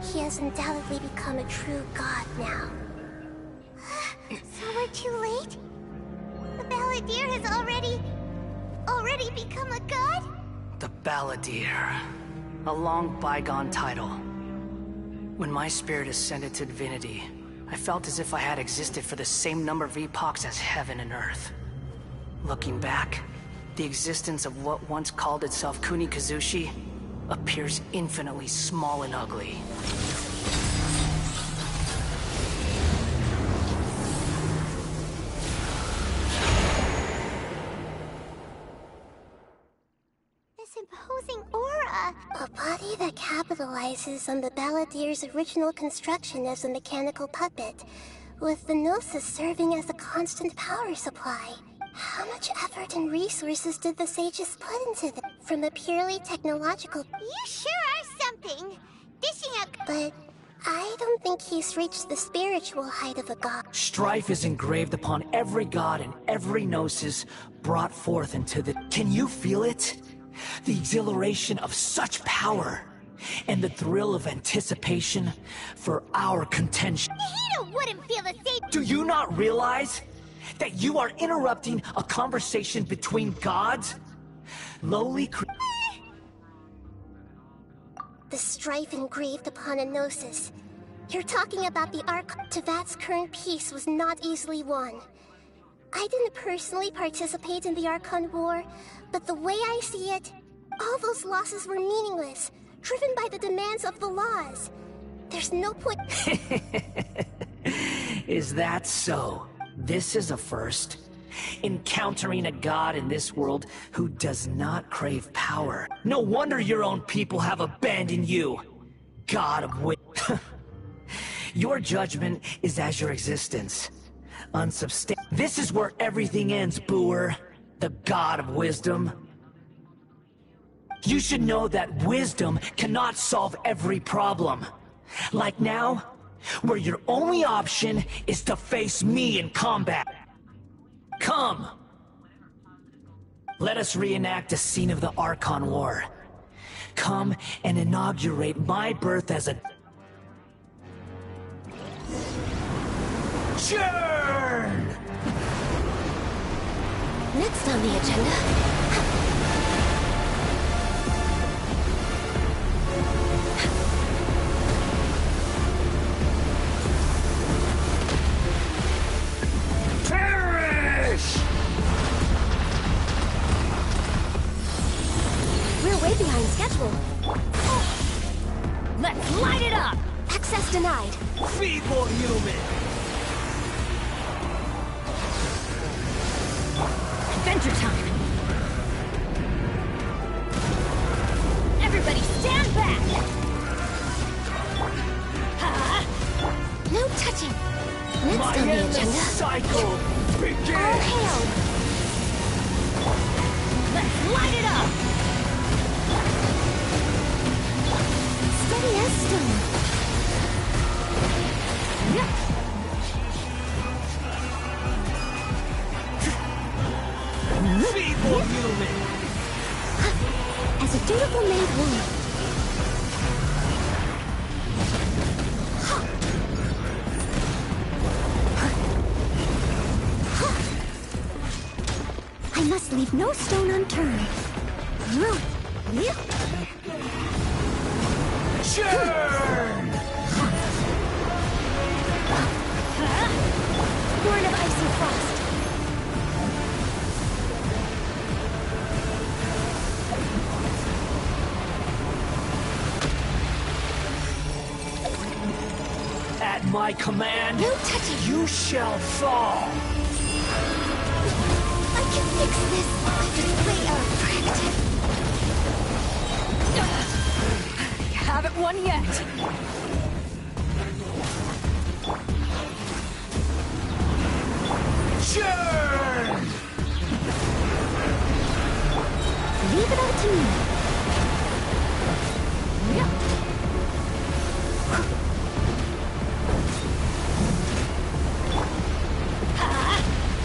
He has undoubtedly become a true god now. So we're too late? The Balladeer has already become a god? The Balladeer. A long bygone title. When my spirit ascended to divinity, I felt as if I had existed for the same number of epochs as heaven and earth. Looking back, the existence of what once called itself Kunikazushi appears infinitely small and ugly. This imposing aura! A body that capitalizes on the Balladeer's original construction as a mechanical puppet, with the Gnosis serving as a constant power supply. How much effort and resources did the sages put into this? From a purely technological... You sure are something! Dishing out... But I don't think he's reached the spiritual height of a god. Strife is engraved upon every god and every Gnosis brought forth into the... Can you feel it? The exhilaration of such power, and the thrill of anticipation for our contention. Nahida wouldn't feel the same... Do you not realize that you are interrupting a conversation between gods? Lowly The strife engraved upon a Gnosis. You're talking about the arcon. Tevat's current peace was not easily won. I didn't personally participate in the Archon War, but the way I see it, all those losses were meaningless, driven by the demands of the laws. There's no point... Is that so? This is a first. Encountering a god in this world who does not crave power. No wonder your own people have abandoned you, God of wisdom. Your judgment is as your existence. Unsubstantiated. This is where everything ends, Booer. The god of wisdom. You should know that wisdom cannot solve every problem. Like now, where your only option is to face me in combat. Come! Let us reenact a scene of the Archon War. Come and inaugurate my birth as a... Churn! Next on the agenda... We're way behind schedule. Let's light it up! Access denied. Feeble human! Adventure time! Everybody stand back! No touching. Next My on the endless agenda... cycle begins! All hail! Let's light it up! Steady as stone. Feeble human! As a dutiful maid woman. I must leave no stone unturned. Churn! Born of icy frost. At my command, No touching. you shall fall! I can fix this. I display our practice. Haven't won yet! Churn! Leave it up to me.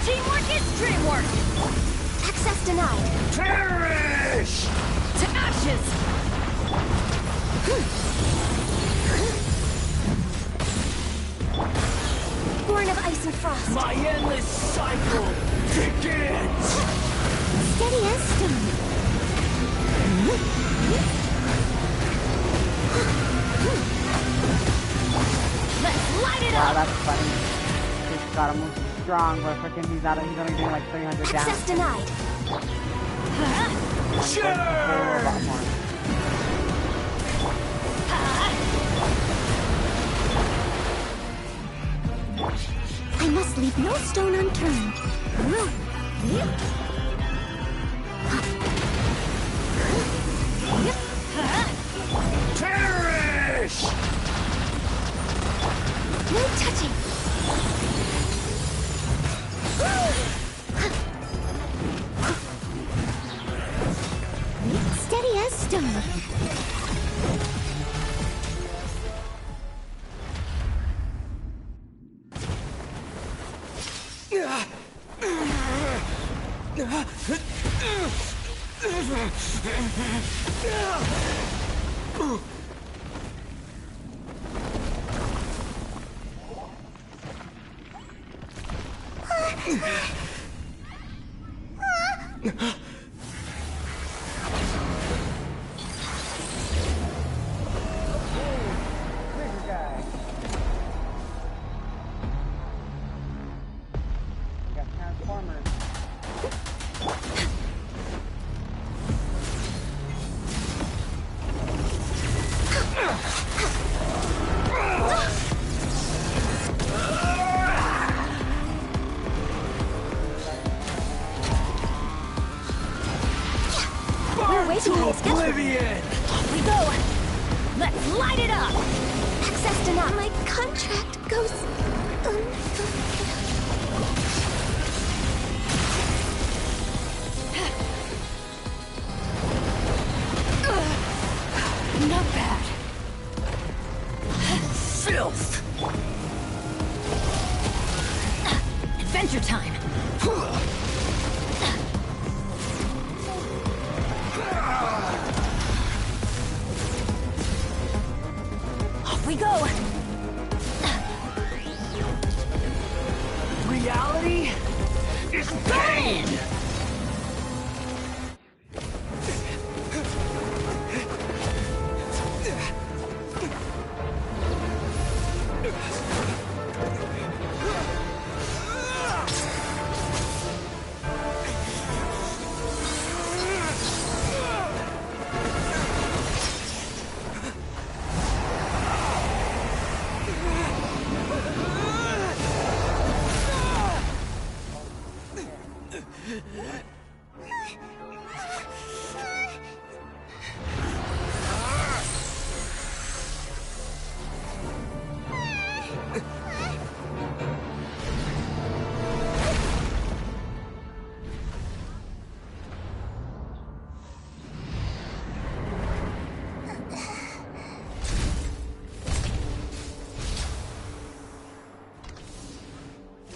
Teamwork is dreamwork! Access denied. Perish! To ashes! Frost. My endless cycle begins! Steady as stone. Let's light it Wow, up! that's funny. He's got him strong, but freaking he's only doing like 300 damage. Access denied. A lot more. I must leave no stone unturned. Perish! No touching. Steady as stone. We're waiting on oblivion! Off we go! Let's light it up! Access denied. My contract goes Not bad. Filth! Adventure time! Off we go! Reality is pain!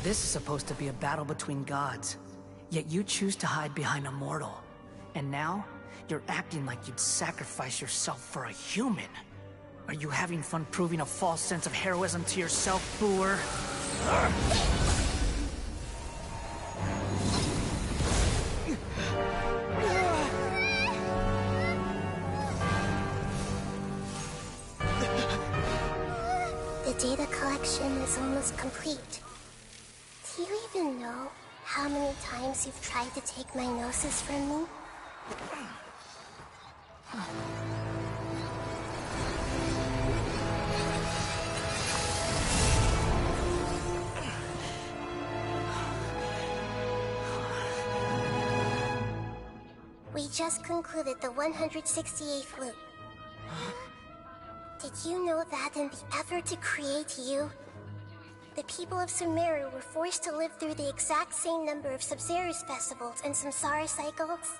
This is supposed to be a battle between gods, yet you choose to hide behind a mortal. And now, you're acting like you'd sacrifice yourself for a human. Are you having fun proving a false sense of heroism to yourself, Booer? The data collection is almost complete. Do you even know how many times you've tried to take my gnosis from me? We just concluded the 168th loop. Did you know that in the effort to create you, the people of Sumeru were forced to live through the exact same number of Sub-Zerus festivals and Samsara cycles?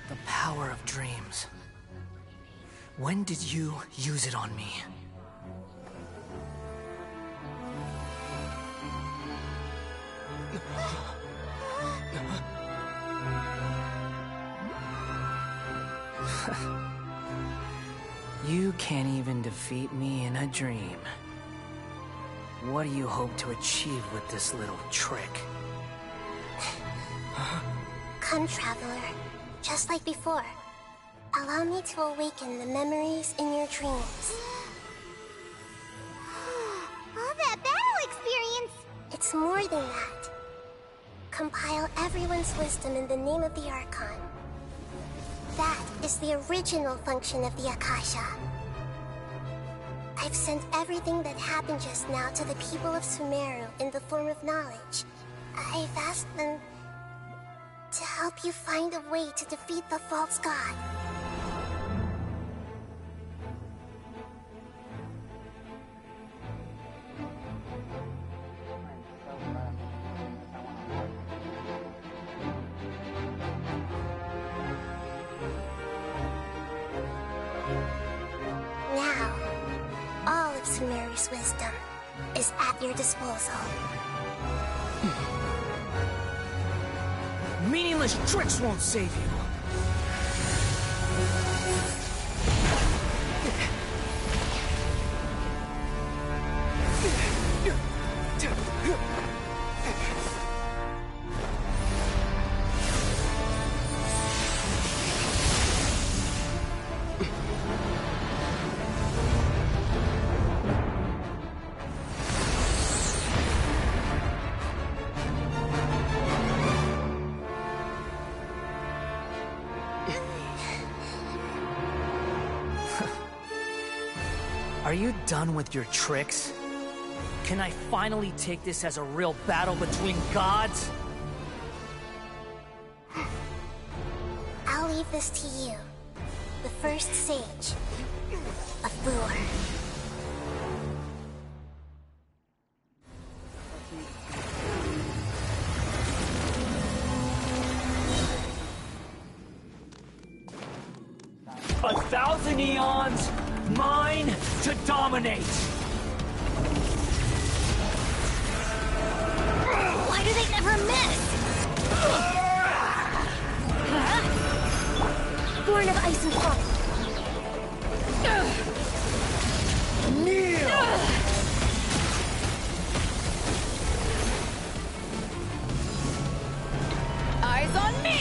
The power of dreams. When did you use it on me? You can't even defeat me in a dream. What do you hope to achieve with this little trick? Come, traveler. Just like before. Allow me to awaken the memories in your dreams. All that battle experience! It's more than that. Compile everyone's wisdom in the name of the Archon. That is the original function of the Akasha. I've sent everything that happened just now to the people of Sumeru in the form of knowledge. I've asked them to help you find a way to defeat the false god. Now, all of Sumeru's wisdom is at your disposal. Meaningless tricks won't save you. Are you done with your tricks? Can I finally take this as a real battle between gods? I'll leave this to you. The first sage of Boor. A thousand eons, mine to dominate! Why do they never miss? Huh? Born of ice and fire. Kneel! Eyes on me!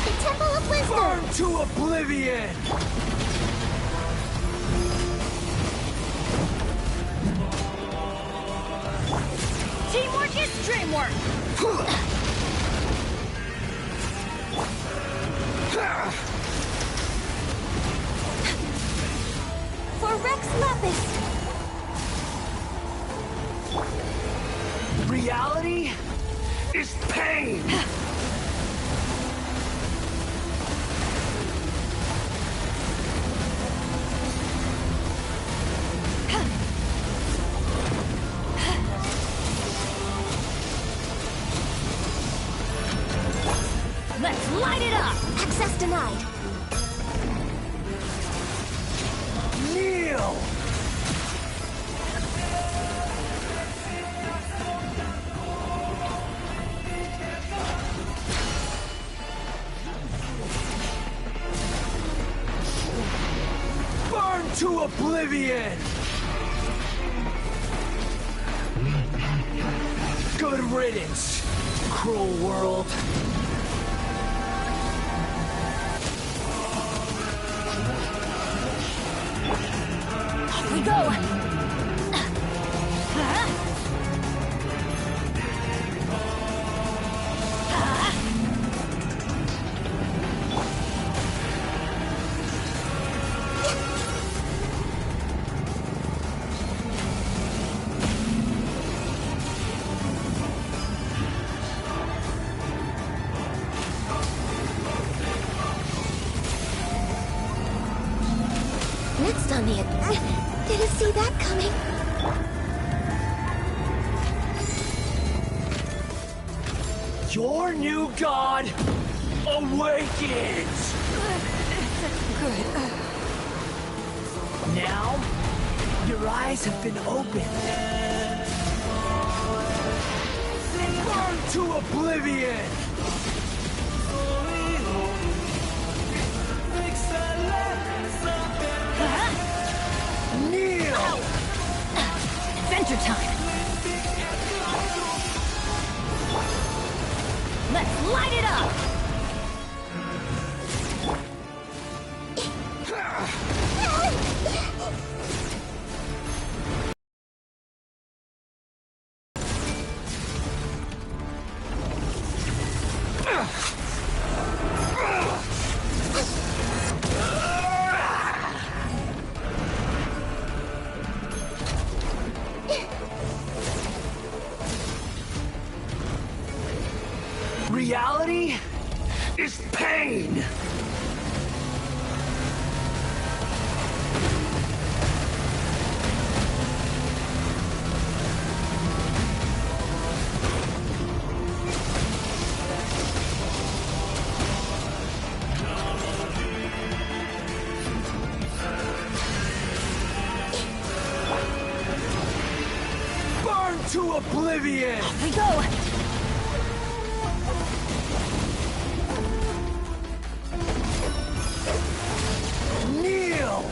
The Temple of Wisdom! Burn to oblivion! Teamwork is dreamwork! For Rex Lapis! Reality is pain! Let's light it up! Access denied. Kneel! Burn to oblivion! Good riddance, cruel world. Off we go! Next on the... Didn't see that coming. Your new god awakens! Good. Now, your eyes have been opened. Burn to oblivion! Kneel! is pain! Burn to oblivion! Off we go! Kneel!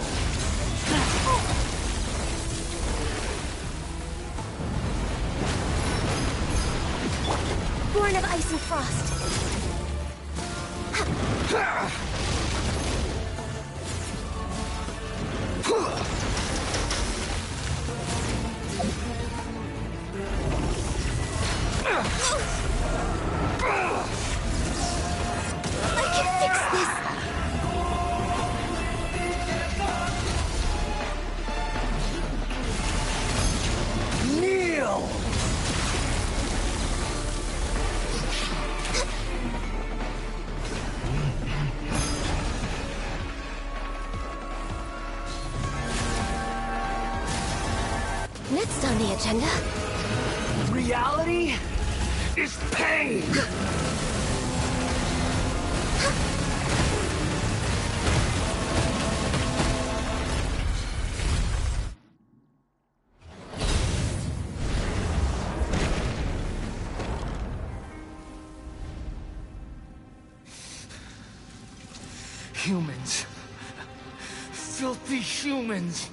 Born of ice and frost. I can fix this. Kneel! Next on the agenda. Reality is pain! Humans. Filthy humans.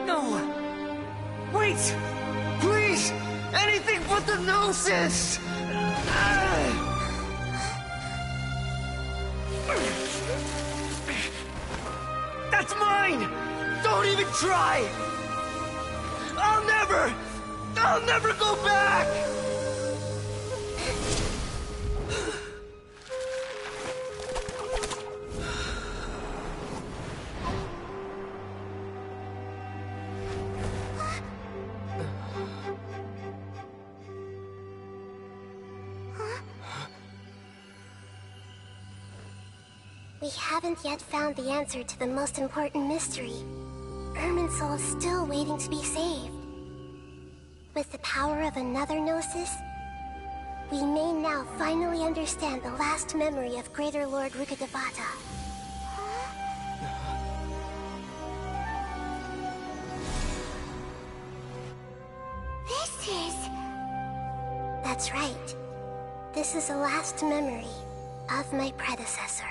No! Wait! Please! Anything but the Gnosis! That's mine! Don't even try! I'll never go back! We haven't yet found the answer to the most important mystery. Irminsul is still waiting to be saved. With the power of another Gnosis, we may now finally understand the last memory of Greater Lord Rukkhadevata. This is... That's right. This is the last memory of my predecessor.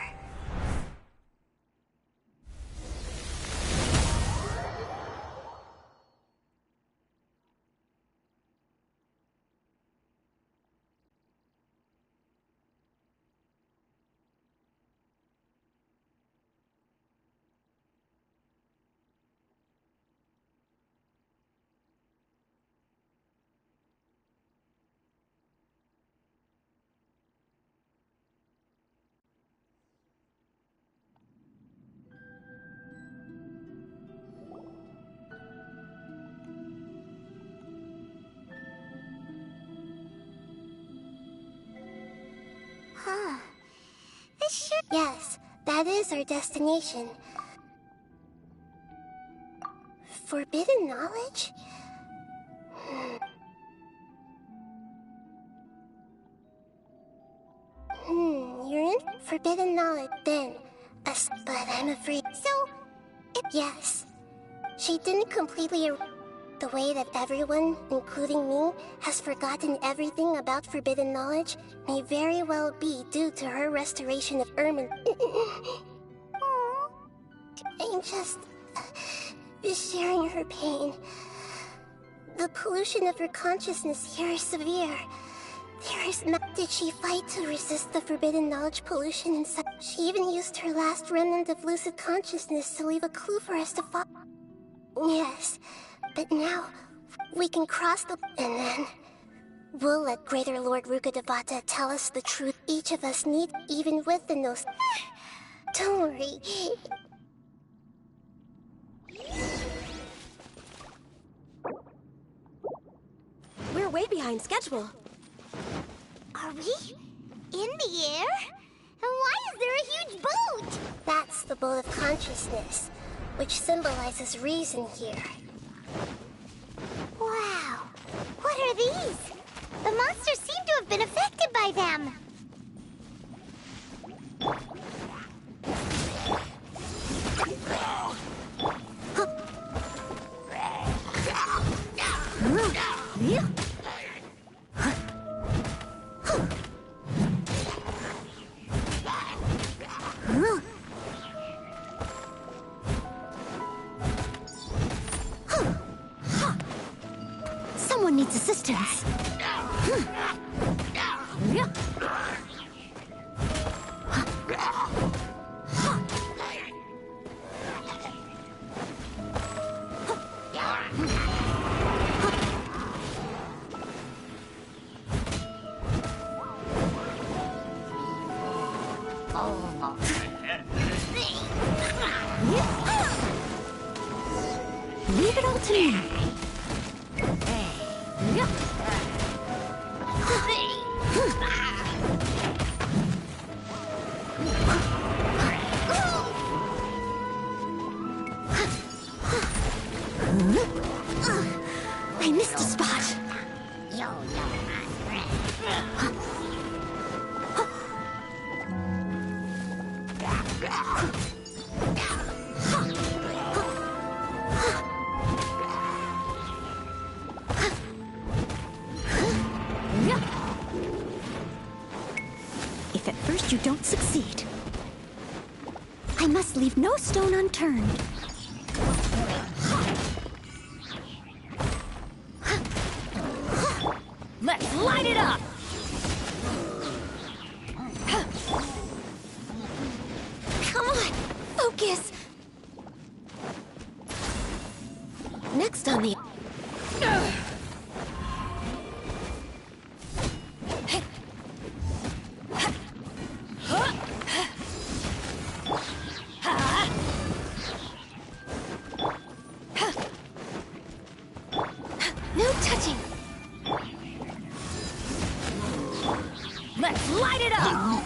Huh. This should... Yes, that is our destination. Forbidden knowledge? You're in forbidden knowledge then. But I'm afraid. So, Yes. She didn't completely the way that everyone, including me, has forgotten everything about forbidden knowledge may very well be due to her restoration of Ermin. I'm just sharing her pain. The pollution of her consciousness here is severe. Did she fight to resist the forbidden knowledge pollution inside? She even used her last remnant of lucid consciousness to leave a clue for us to follow. Yes, but now we can cross the... and then... we'll let Greater Lord Rukkhadevata tell us the truth each of us need, even with the no... Don't worry. We're way behind schedule. Are we? In the air? And why is there a huge boat? That's the boat of consciousness, which symbolizes reason here. Wow. What are these? The monsters seem to have been affected by them. Someone needs assistance. Leave it all to me. I missed a spot. If at first you don't succeed, I must leave no stone unturned. Let's light it up! Come on, focus. Next on the... No touching. Let's light it up!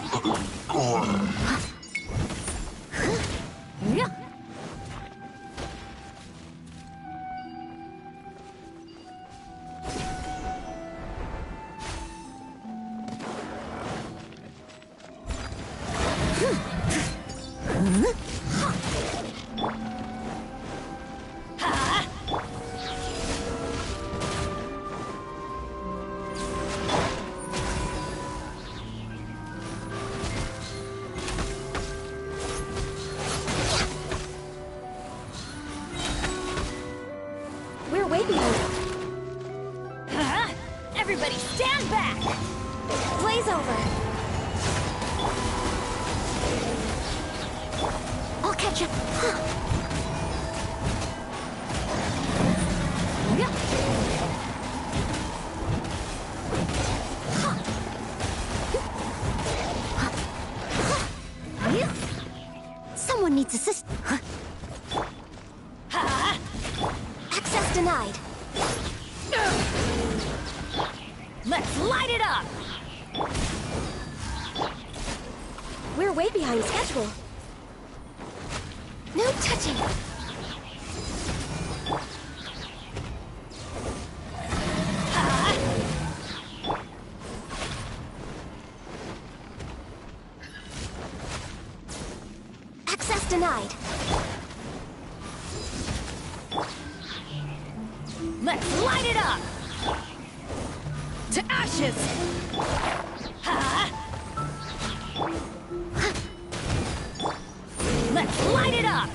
We're way behind. Everybody stand back! Blaze over. I'll catch up. Someone needs assistance. Access denied. Let's light it up! We're way behind schedule. No touching. Access denied. Let's light it up! To ashes! Let's light it up!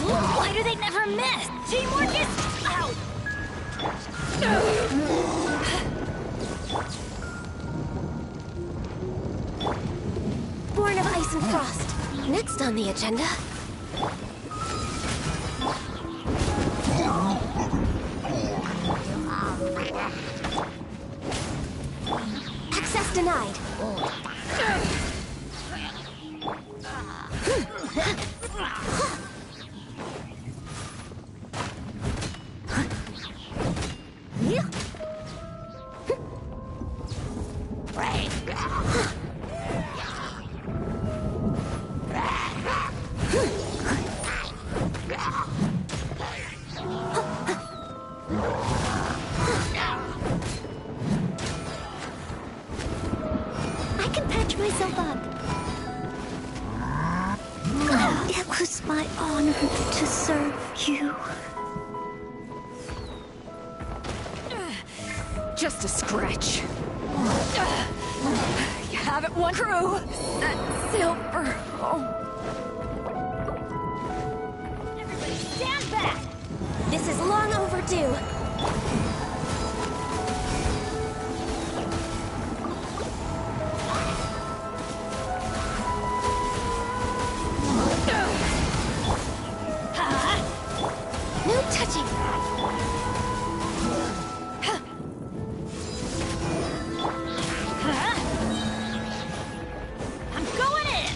Why do they never miss? Teamwork is out! Born of Ice and Frost. Next on the agenda. Access denied. I can patch myself up. It was my honor to serve you. Just a scratch. You haven't won crew. That silver. Oh. Everybody stand back! This is long overdue. No touching. I'm going in!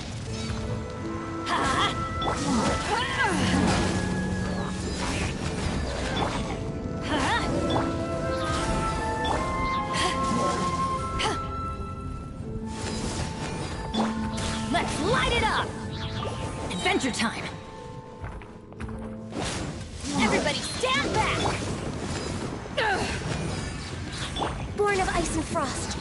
Let's light it up! Adventure time! Everybody stand back! Born of Ice and Frost.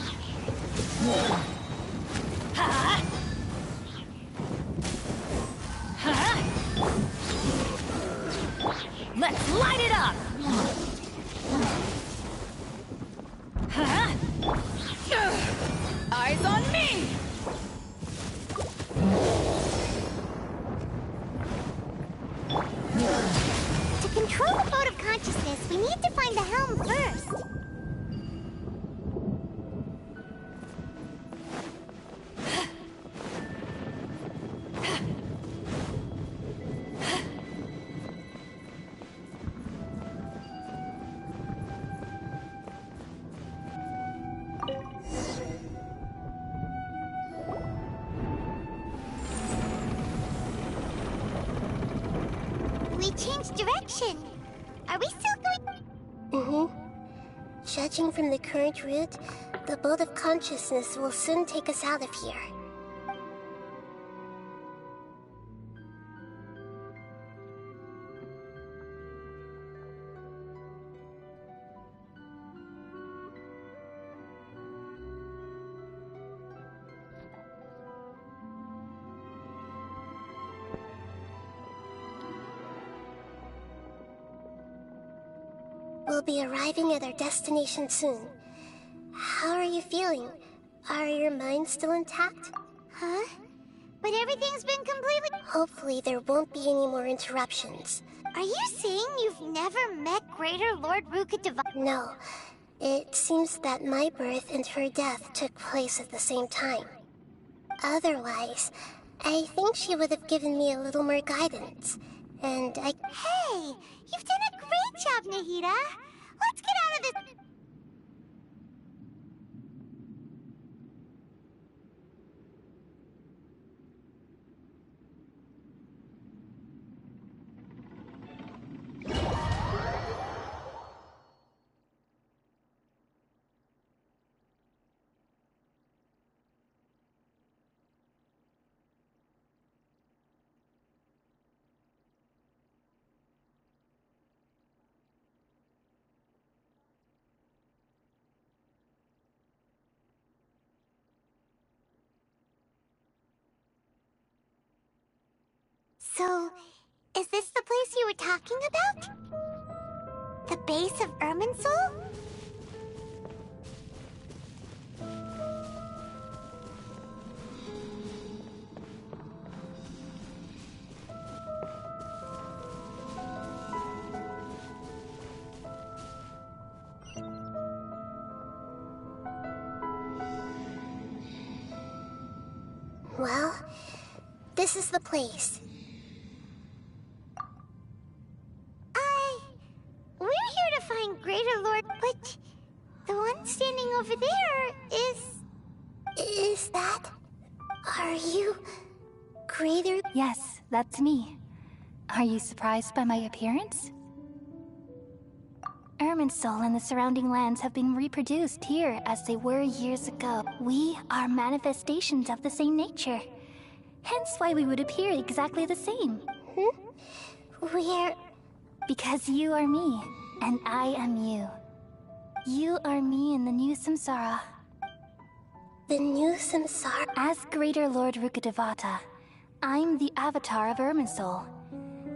Let's light it up! Eyes on me! To control the boat of consciousness, we need to find the helm first. We changed direction. Are we still going? Judging from the current route, the boat of consciousness will soon take us out of here. We'll be arriving at our destination soon. How are you feeling? Are your minds still intact? Huh? But everything's been completely... Hopefully there won't be any more interruptions. Are you saying you've never met Greater Lord Ruka Divine? No. It seems that my birth and her death took place at the same time. Otherwise, I think she would have given me a little more guidance. And I... Hey! You've done a great job, Nahida! Let's get out of this... So, is this the place you were talking about? The base of Irminsul? Well, this is the place. We're here to find Greater Lord, but the one standing over there is... Is that... Are you... Greater... Yes, that's me. Are you surprised by my appearance? Irminsul and the surrounding lands have been reproduced here as they were years ago. We are manifestations of the same nature. Hence why we would appear exactly the same. We're... Because you are me, and I am you. You are me in the new samsara. The new samsara? As Greater Lord Rukkhadevata, I'm the avatar of Irminsul.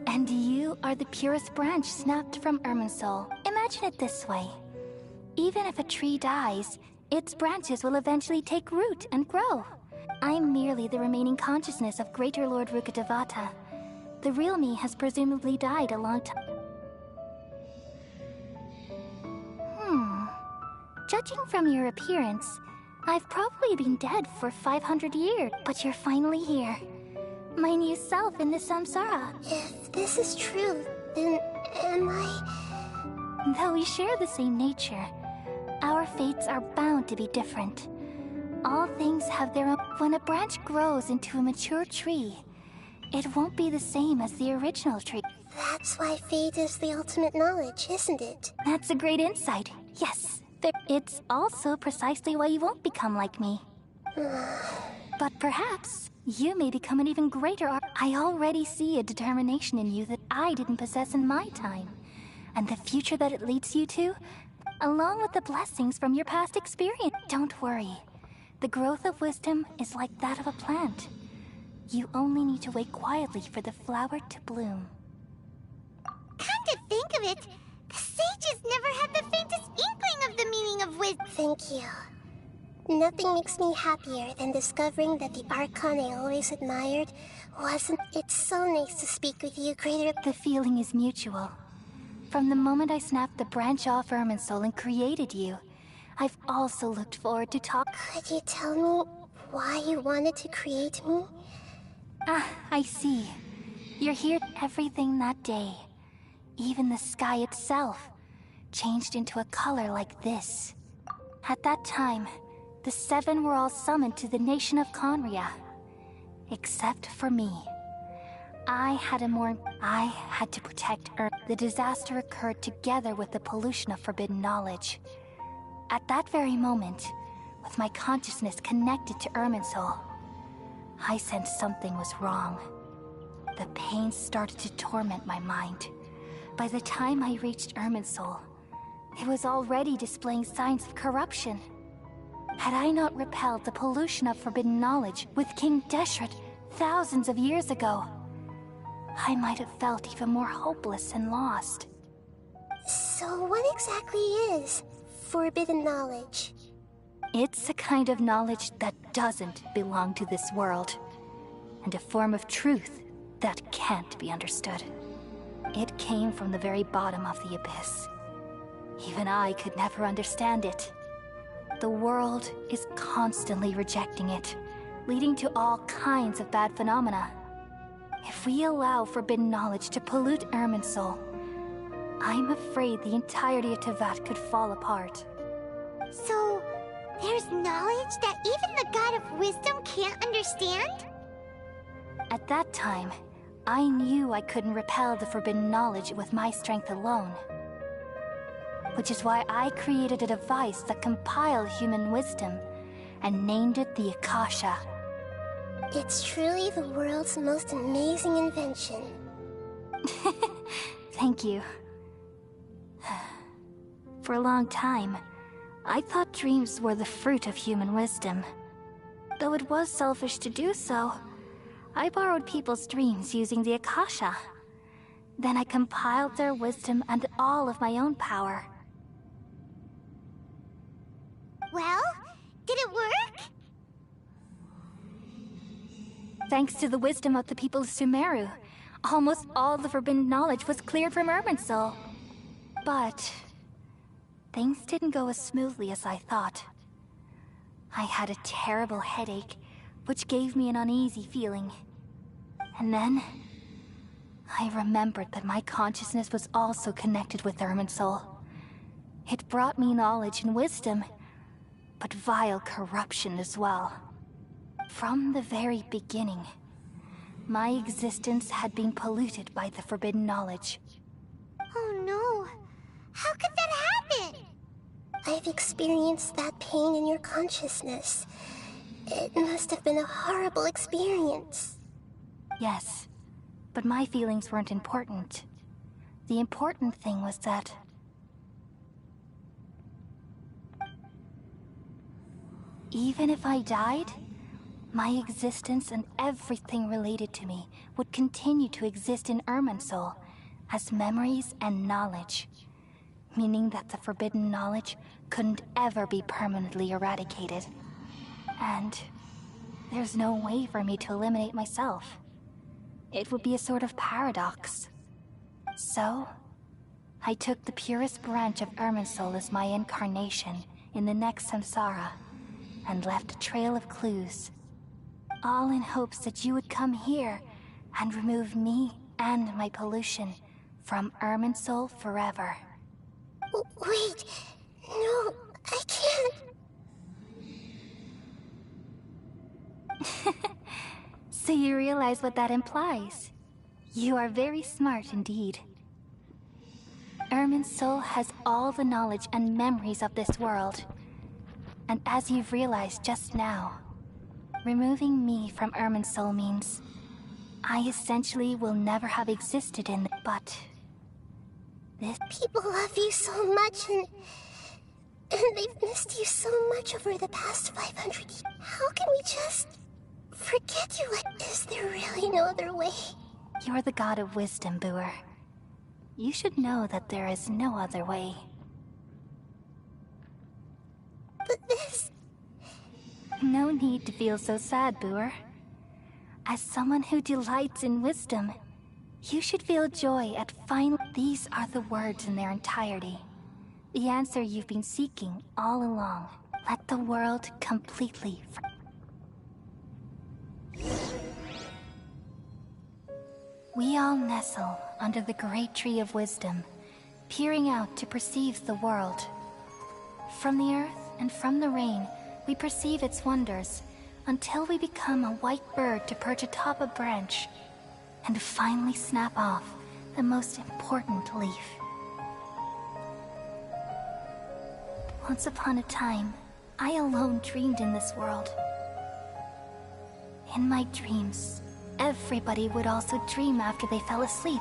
And you are the purest branch snapped from Irminsul. Imagine it this way. Even if a tree dies, its branches will eventually take root and grow. I'm merely the remaining consciousness of Greater Lord Rukkhadevata. The real me has presumably died a long time. Judging from your appearance, I've probably been dead for 500 years, but you're finally here. My new self in the samsara. If this is true, then am I... Though we share the same nature, our fates are bound to be different. All things have their own... When a branch grows into a mature tree, it won't be the same as the original tree. That's why fate is the ultimate knowledge, isn't it? That's a great insight, yes. It's also precisely why you won't become like me. But perhaps you may become an even greater I already see a determination in you that I didn't possess in my time. And the future that it leads you to, along with the blessings from your past experience. Don't worry. The growth of wisdom is like that of a plant. You only need to wait quietly for the flower to bloom. Come to think of it, the sages never had the faintest inkling of the meaning of wisdom. Thank you. Nothing makes me happier than discovering that the arcon I always admired wasn't... It's so nice to speak with you, Greater... The feeling is mutual. From the moment I snapped the branch off Irminsul and created you, I've also looked forward to talk... Could you tell me why you wanted to create me? Ah, I see. You're here. Everything that day, even the sky itself, changed into a color like this. At that time, the seven were all summoned to the nation of Conria. Except for me. I had to protect Earth. The disaster occurred together with the pollution of forbidden knowledge. At that very moment, with my consciousness connected to Irminsul, I sensed something was wrong. The pain started to torment my mind. By the time I reached Irminsul, it was already displaying signs of corruption. Had I not repelled the pollution of forbidden knowledge with King Deshret thousands of years ago, I might have felt even more hopeless and lost. So what exactly is forbidden knowledge? It's a kind of knowledge that doesn't belong to this world, and a form of truth that can't be understood. It came from the very bottom of the abyss. Even I could never understand it. The world is constantly rejecting it, leading to all kinds of bad phenomena. If we allow forbidden knowledge to pollute Irminsul, I'm afraid the entirety of Teyvat could fall apart. So, there's knowledge that even the God of Wisdom can't understand? At that time, I knew I couldn't repel the forbidden knowledge with my strength alone. Which is why I created a device that compiled human wisdom and named it the Akasha. It's truly the world's most amazing invention. Thank you. For a long time, I thought dreams were the fruit of human wisdom. Though it was selfish to do so, I borrowed people's dreams using the Akasha. Then I compiled their wisdom and all of my own power. Well, did it work? Thanks to the wisdom of the people of Sumeru, almost all the forbidden knowledge was cleared from Irminsul. But things didn't go as smoothly as I thought. I had a terrible headache, which gave me an uneasy feeling. And then I remembered that my consciousness was also connected with Irminsul. It brought me knowledge and wisdom, but vile corruption as well. From the very beginning, my existence had been polluted by the forbidden knowledge. Oh no. How could that happen? I've experienced that pain in your consciousness. It must have been a horrible experience. Yes, but my feelings weren't important. The important thing was that even if I died, my existence and everything related to me would continue to exist in Irminsul as memories and knowledge, meaning that the forbidden knowledge couldn't ever be permanently eradicated. And there's no way for me to eliminate myself. It would be a sort of paradox. So, I took the purest branch of Irminsul as my incarnation in the next samsara, and left a trail of clues, all in hopes that you would come here and remove me and my pollution from Irminsul forever. Wait, no, I can't. So you realize what that implies? You are very smart indeed. Irminsul has all the knowledge and memories of this world. And as you've realized just now, removing me from Irminsul means I essentially will never have existed in but this. People love you so much and they've missed you so much over the past 500 years. How can we just forget you? Is there really no other way? You're the god of wisdom, Buer. You should know that there is no other way. But this... No need to feel so sad, Buer. As someone who delights in wisdom, you should feel joy at finding... These are the words in their entirety. The answer you've been seeking all along. Let the world completely... We all nestle under the great tree of wisdom, peering out to perceive the world. From the earth and from the rain, we perceive its wonders, until we become a white bird to perch atop a branch, and finally snap off the most important leaf. Once upon a time, I alone dreamed in this world. In my dreams, everybody would also dream after they fell asleep.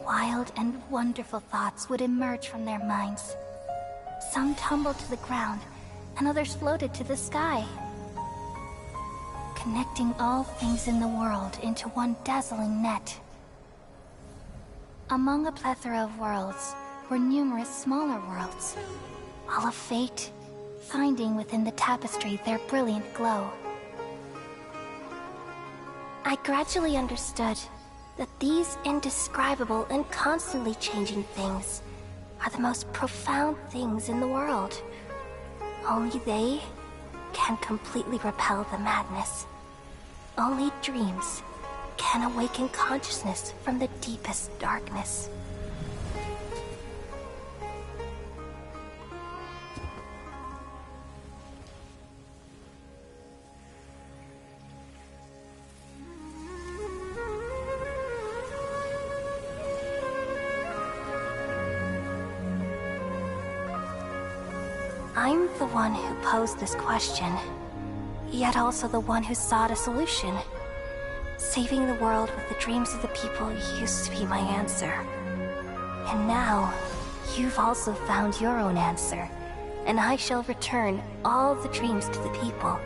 Wild and wonderful thoughts would emerge from their minds. Some tumbled to the ground, and others floated to the sky, connecting all things in the world into one dazzling net. Among a plethora of worlds were numerous smaller worlds, all of fate, finding within the tapestry their brilliant glow. I gradually understood that these indescribable and constantly changing things are the most profound things in the world. Only they can completely repel the madness. Only dreams can awaken consciousness from the deepest darkness. I'm the one who posed this question, yet also the one who sought a solution. Saving the world with the dreams of the people used to be my answer. And now, you've also found your own answer, and I shall return all the dreams to the people.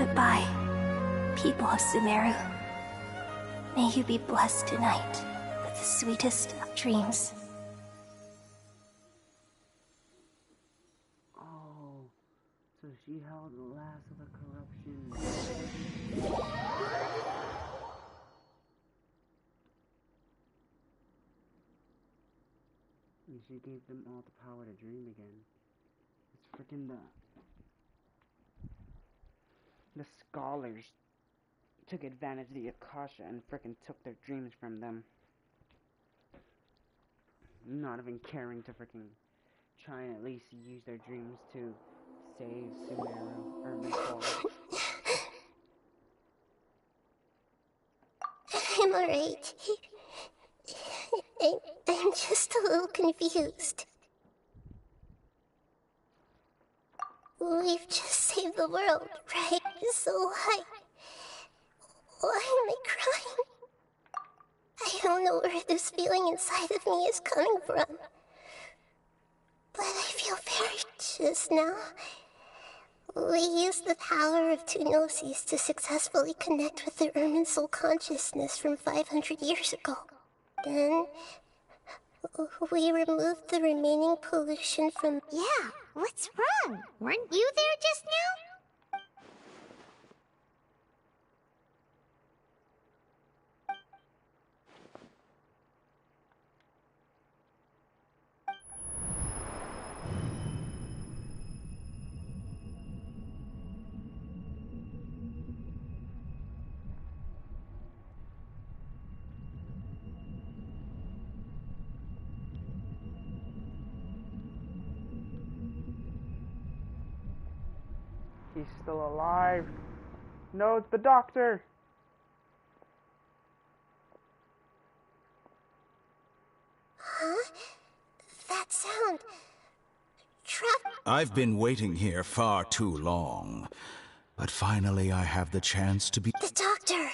Goodbye, people of Sumeru. May you be blessed tonight with the sweetest of dreams. Oh, so she held the last of the corruption. And she gave them all the power to dream again. It's freaking the scholars took advantage of the Akasha and freaking took their dreams from them. Not even caring to freaking try and at least use their dreams to save Sumeru or Nicole. I'm alright. I'm just a little confused. We've just saved the world, right? So why am I crying? I don't know where this feeling inside of me is coming from. But I feel very... Just now, we used the power of two gnosis to successfully connect with the Ermin soul consciousness from 500 years ago. Then, we removed the remaining pollution from... Yeah, what's wrong? Weren't you there just now? He's still alive. No, it's the doctor. Huh? That sound... I've been waiting here far too long. But finally I have the chance to be... The doctor!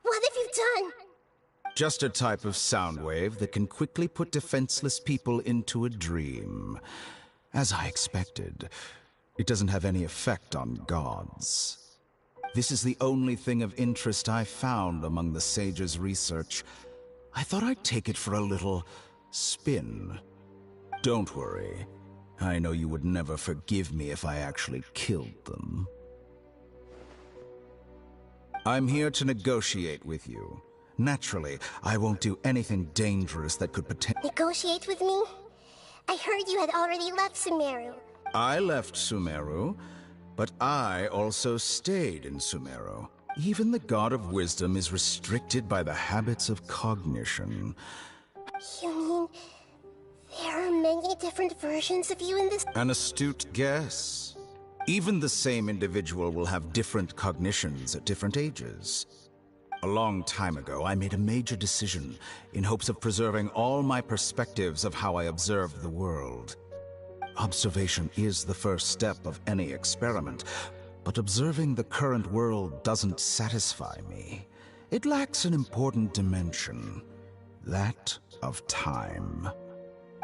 What have you done? Just a type of sound wave that can quickly put defenseless people into a dream. As I expected, it doesn't have any effect on gods. This is the only thing of interest I found among the sage's research. I thought I'd take it for a little spin. Don't worry. I know you would never forgive me if I actually killed them. I'm here to negotiate with you. Naturally, I won't do anything dangerous that could potentially... Negotiate with me? I heard you had already left Sumeru. I left Sumeru, but I also stayed in Sumeru. Even the God of Wisdom is restricted by the habits of cognition. You mean... there are many different versions of you in this... An astute guess. Even the same individual will have different cognitions at different ages. A long time ago, I made a major decision in hopes of preserving all my perspectives of how I observed the world. Observation is the first step of any experiment, but observing the current world doesn't satisfy me. It lacks an important dimension, that of time.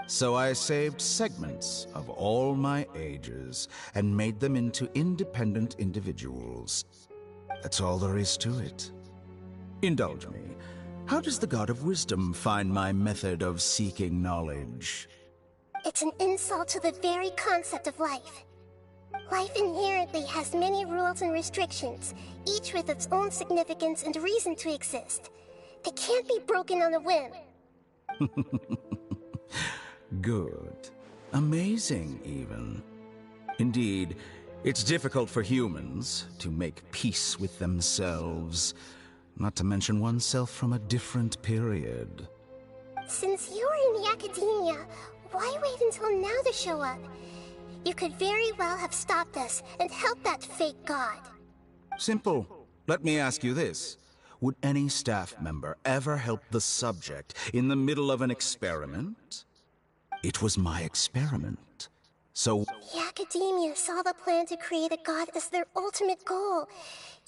So I saved segments of all my ages and made them into independent individuals. That's all there is to it. Indulge me. How does the God of Wisdom find my method of seeking knowledge? It's an insult to the very concept of life. Life inherently has many rules and restrictions, each with its own significance and reason to exist. They can't be broken on a whim. Good. Amazing, even. Indeed, it's difficult for humans to make peace with themselves, not to mention oneself from a different period. Since you were in the academia, why wait until now to show up? You could very well have stopped us and helped that fake god. Simple. Let me ask you this. Would any staff member ever help the subject in the middle of an experiment? It was my experiment. So... The academia saw the plan to create a god as their ultimate goal.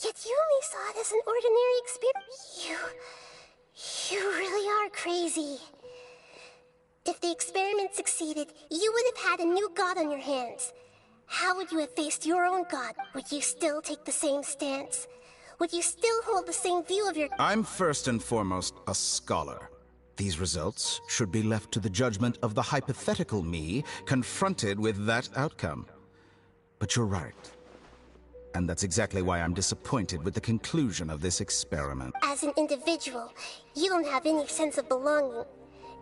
Yet you only saw it as an ordinary experiment. You really are crazy. If the experiment succeeded, you would have had a new god on your hands. How would you have faced your own god? Would you still take the same stance? Would you still hold the same view of your... I'm first and foremost a scholar. These results should be left to the judgment of the hypothetical me confronted with that outcome. But you're right. And that's exactly why I'm disappointed with the conclusion of this experiment. As an individual, you don't have any sense of belonging.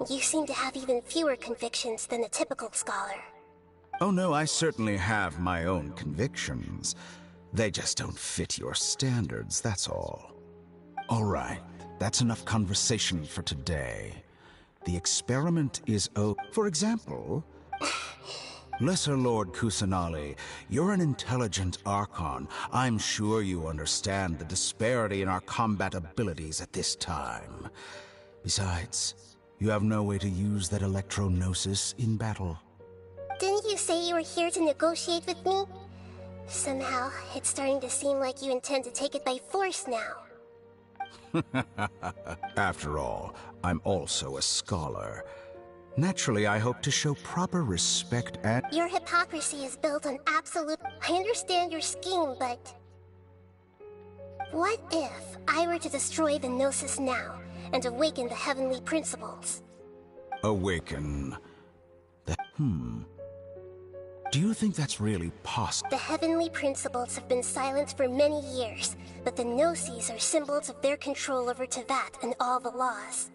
You seem to have even fewer convictions than a typical scholar. Oh no, I certainly have my own convictions. They just don't fit your standards, that's all. All right, that's enough conversation for today. The experiment is For example, Lesser Lord Kusanali, you're an intelligent archon. I'm sure you understand the disparity in our combat abilities at this time. Besides, you have no way to use that electro-gnosis in battle. Didn't you say you were here to negotiate with me? Somehow, it's starting to seem like you intend to take it by force now. After all, I'm also a scholar. Naturally, I hope to show proper respect and... Your hypocrisy is built on absolute... I understand your scheme, but... What if I were to destroy the Gnosis now and awaken the heavenly principles? Awaken... Do you think that's really possible? The heavenly principles have been silent for many years, but the Gnosis are symbols of their control over Teyvat and all the laws.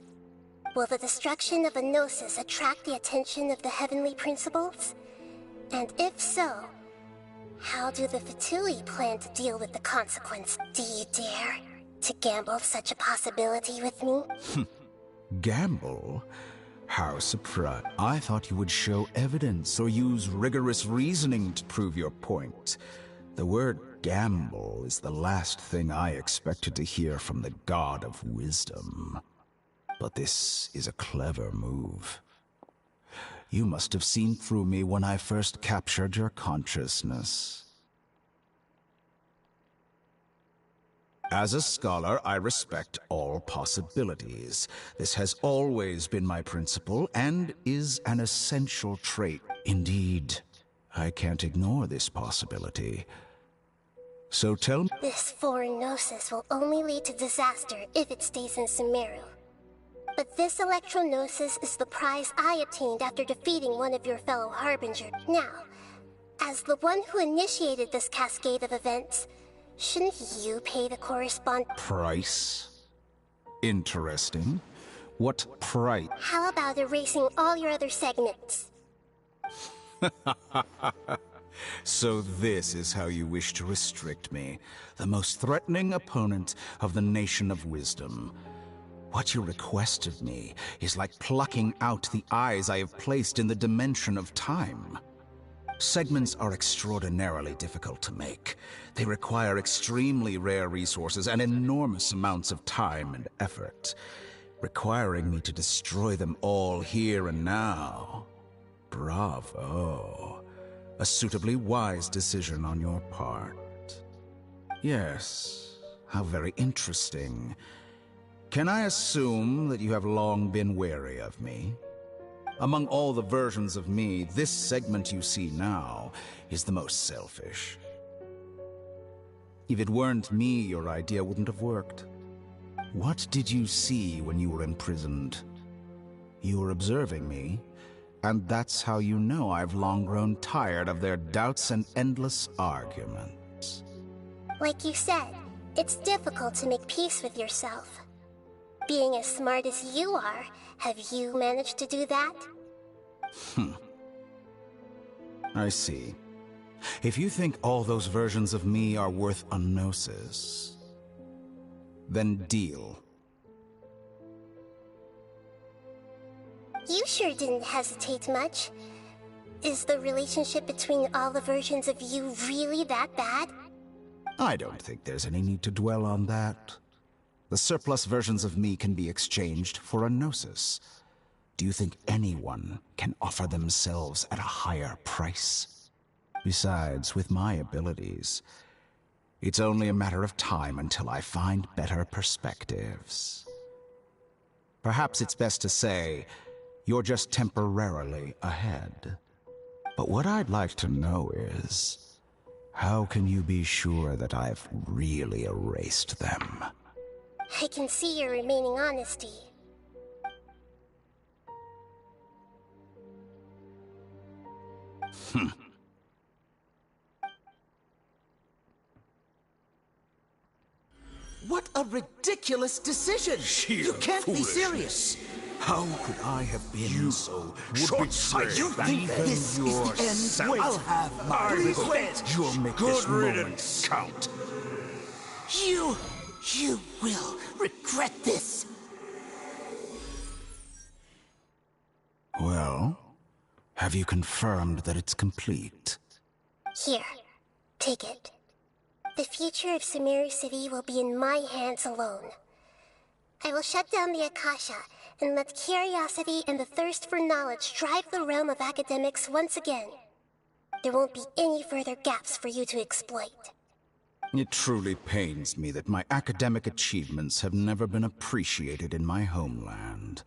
Will the destruction of a Gnosis attract the attention of the heavenly principles? And if so, how do the Fatui plan to deal with the consequence? Do you dare to gamble such a possibility with me? Gamble? How surprised. I thought you would show evidence or use rigorous reasoning to prove your point. The word gamble is the last thing I expected to hear from the god of wisdom. But this is a clever move. You must have seen through me when I first captured your consciousness. As a scholar, I respect all possibilities. This has always been my principle and is an essential trait. Indeed, I can't ignore this possibility. So tell me... This foreign Gnosis will only lead to disaster if it stays in Sumeru. But this electro-Gnosis is the prize I obtained after defeating one of your fellow Harbingers. Now, as the one who initiated this cascade of events, shouldn't you pay the corresponding price? Interesting. What price? How about erasing all your other segments? So this is how you wish to restrict me, the most threatening opponent of the Nation of Wisdom. What you request of me is like plucking out the eyes I have placed in the dimension of time. Segments are extraordinarily difficult to make. They require extremely rare resources and enormous amounts of time and effort, requiring me to destroy them all here and now. Bravo. A suitably wise decision on your part. Yes, how very interesting. Can I assume that you have long been wary of me? Among all the versions of me, this segment you see now is the most selfish. If it weren't me, your idea wouldn't have worked. What did you see when you were imprisoned? You were observing me, and that's how you know I've long grown tired of their doubts and endless arguments. Like you said, it's difficult to make peace with yourself. Being as smart as you are, have you managed to do that? I see. If you think all those versions of me are worth a gnosis, then deal. You sure didn't hesitate much. Is the relationship between all the versions of you really that bad? I don't think there's any need to dwell on that. The surplus versions of me can be exchanged for a gnosis. Do you think anyone can offer themselves at a higher price? Besides, with my abilities, it's only a matter of time until I find better perspectives. Perhaps it's best to say, you're just temporarily ahead. But what I'd like to know is, how can you be sure that I've really erased them? I can see your remaining honesty. What a ridiculous decision! You can't be serious! How could I have been so short-sighted? You think this is the end? I'll have my revenge! You'll make this moment count. You will regret this! Well, have you confirmed that it's complete? Here, take it. The future of Sumeru City will be in my hands alone. I will shut down the Akasha and let curiosity and the thirst for knowledge drive the realm of academics once again. There won't be any further gaps for you to exploit. It truly pains me that my academic achievements have never been appreciated in my homeland.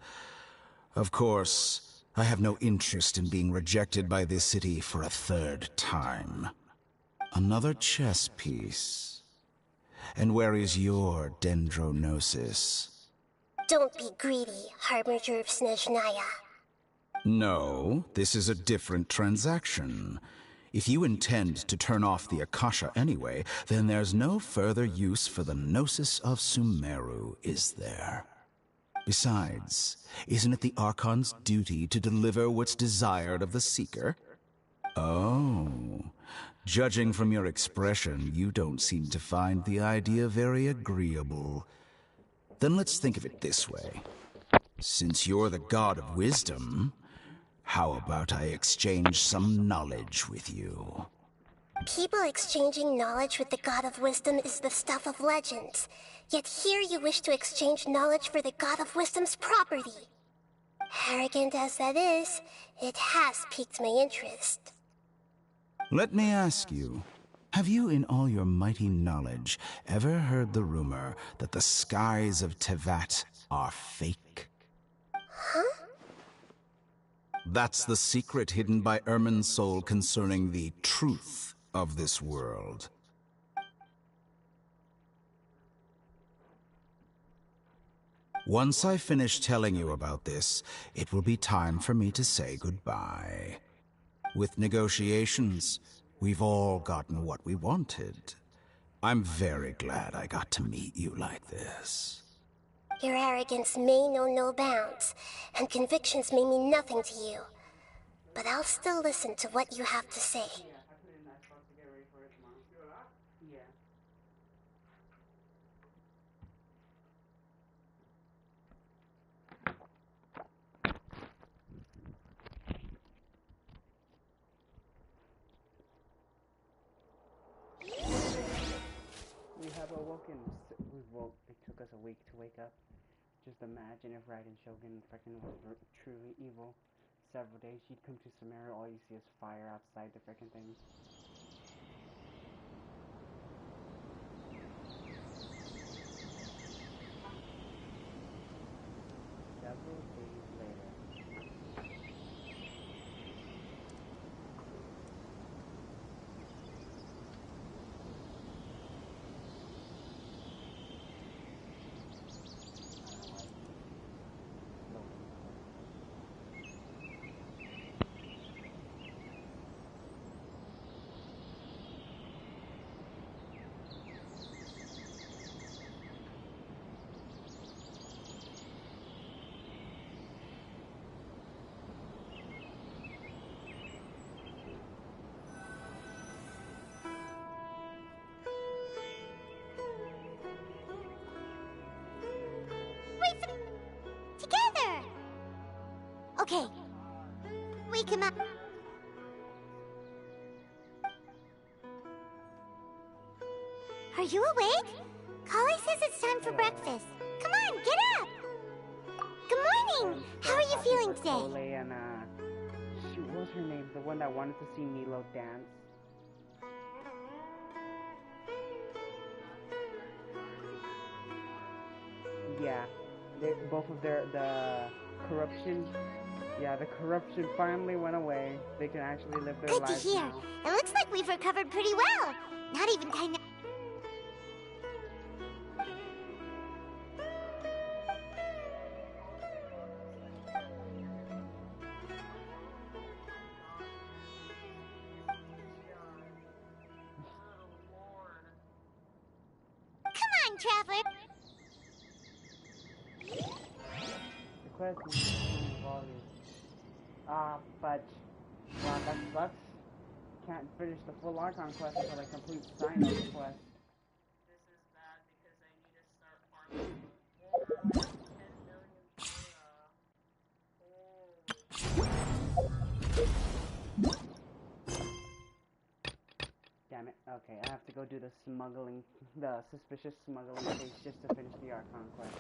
Of course, I have no interest in being rejected by this city for a third time. Another chess piece. And where is your dendronosis? Don't be greedy, Harbinger of Snezhnaya. No, this is a different transaction. If you intend to turn off the Akasha anyway, then there's no further use for the Gnosis of Sumeru, is there? Besides, isn't it the Archon's duty to deliver what's desired of the Seeker? Oh, judging from your expression, you don't seem to find the idea very agreeable. Then let's think of it this way. Since you're the god of wisdom, how about I exchange some knowledge with you? People exchanging knowledge with the God of Wisdom is the stuff of legends. Yet here you wish to exchange knowledge for the God of Wisdom's property. Arrogant as that is, it has piqued my interest. Let me ask you, have you in all your mighty knowledge ever heard the rumor that the skies of Tevat are fake? Huh? That's the secret hidden by Ermin's soul concerning the truth of this world. Once I finish telling you about this, it will be time for me to say goodbye. With negotiations, we've all gotten what we wanted. I'm very glad I got to meet you like this. Your arrogance may know no bounds, and convictions may mean nothing to you. But I'll still listen to what you have to say. We have awoken. It took us a week to wake up. Just imagine if Raiden Shogun freaking was truly evil. Several days she'd come to Sumeru, all you see is fire outside the freaking thing. Several days later. Together! Okay. Wake him up. Are you awake? Kali says it's time for breakfast. Come on, get up! Good morning! How are you feeling today? Ole and, shoot, what was her name? The one that wanted to see Milo dance. Yeah, both of the corruption, Yeah, the corruption finally went away. They can actually live their Good to lives hear. now. It looks like we've recovered pretty well. Not even kind of... Come on, Traveler. The quest is volume. Ah, fudge. Wow, that sucks. Can't finish the full arcon quest until I complete Sino's quest. This is bad because I need to start farming more. 10 million Damn it. Okay, I have to go do the smuggling, the suspicious smuggling case just to finish the arcon quest.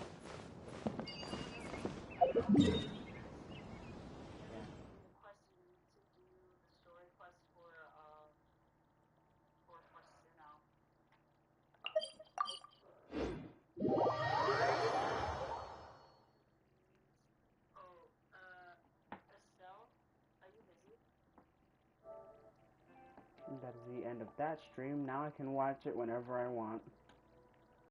That is the end of that stream. Now I can watch it whenever I want.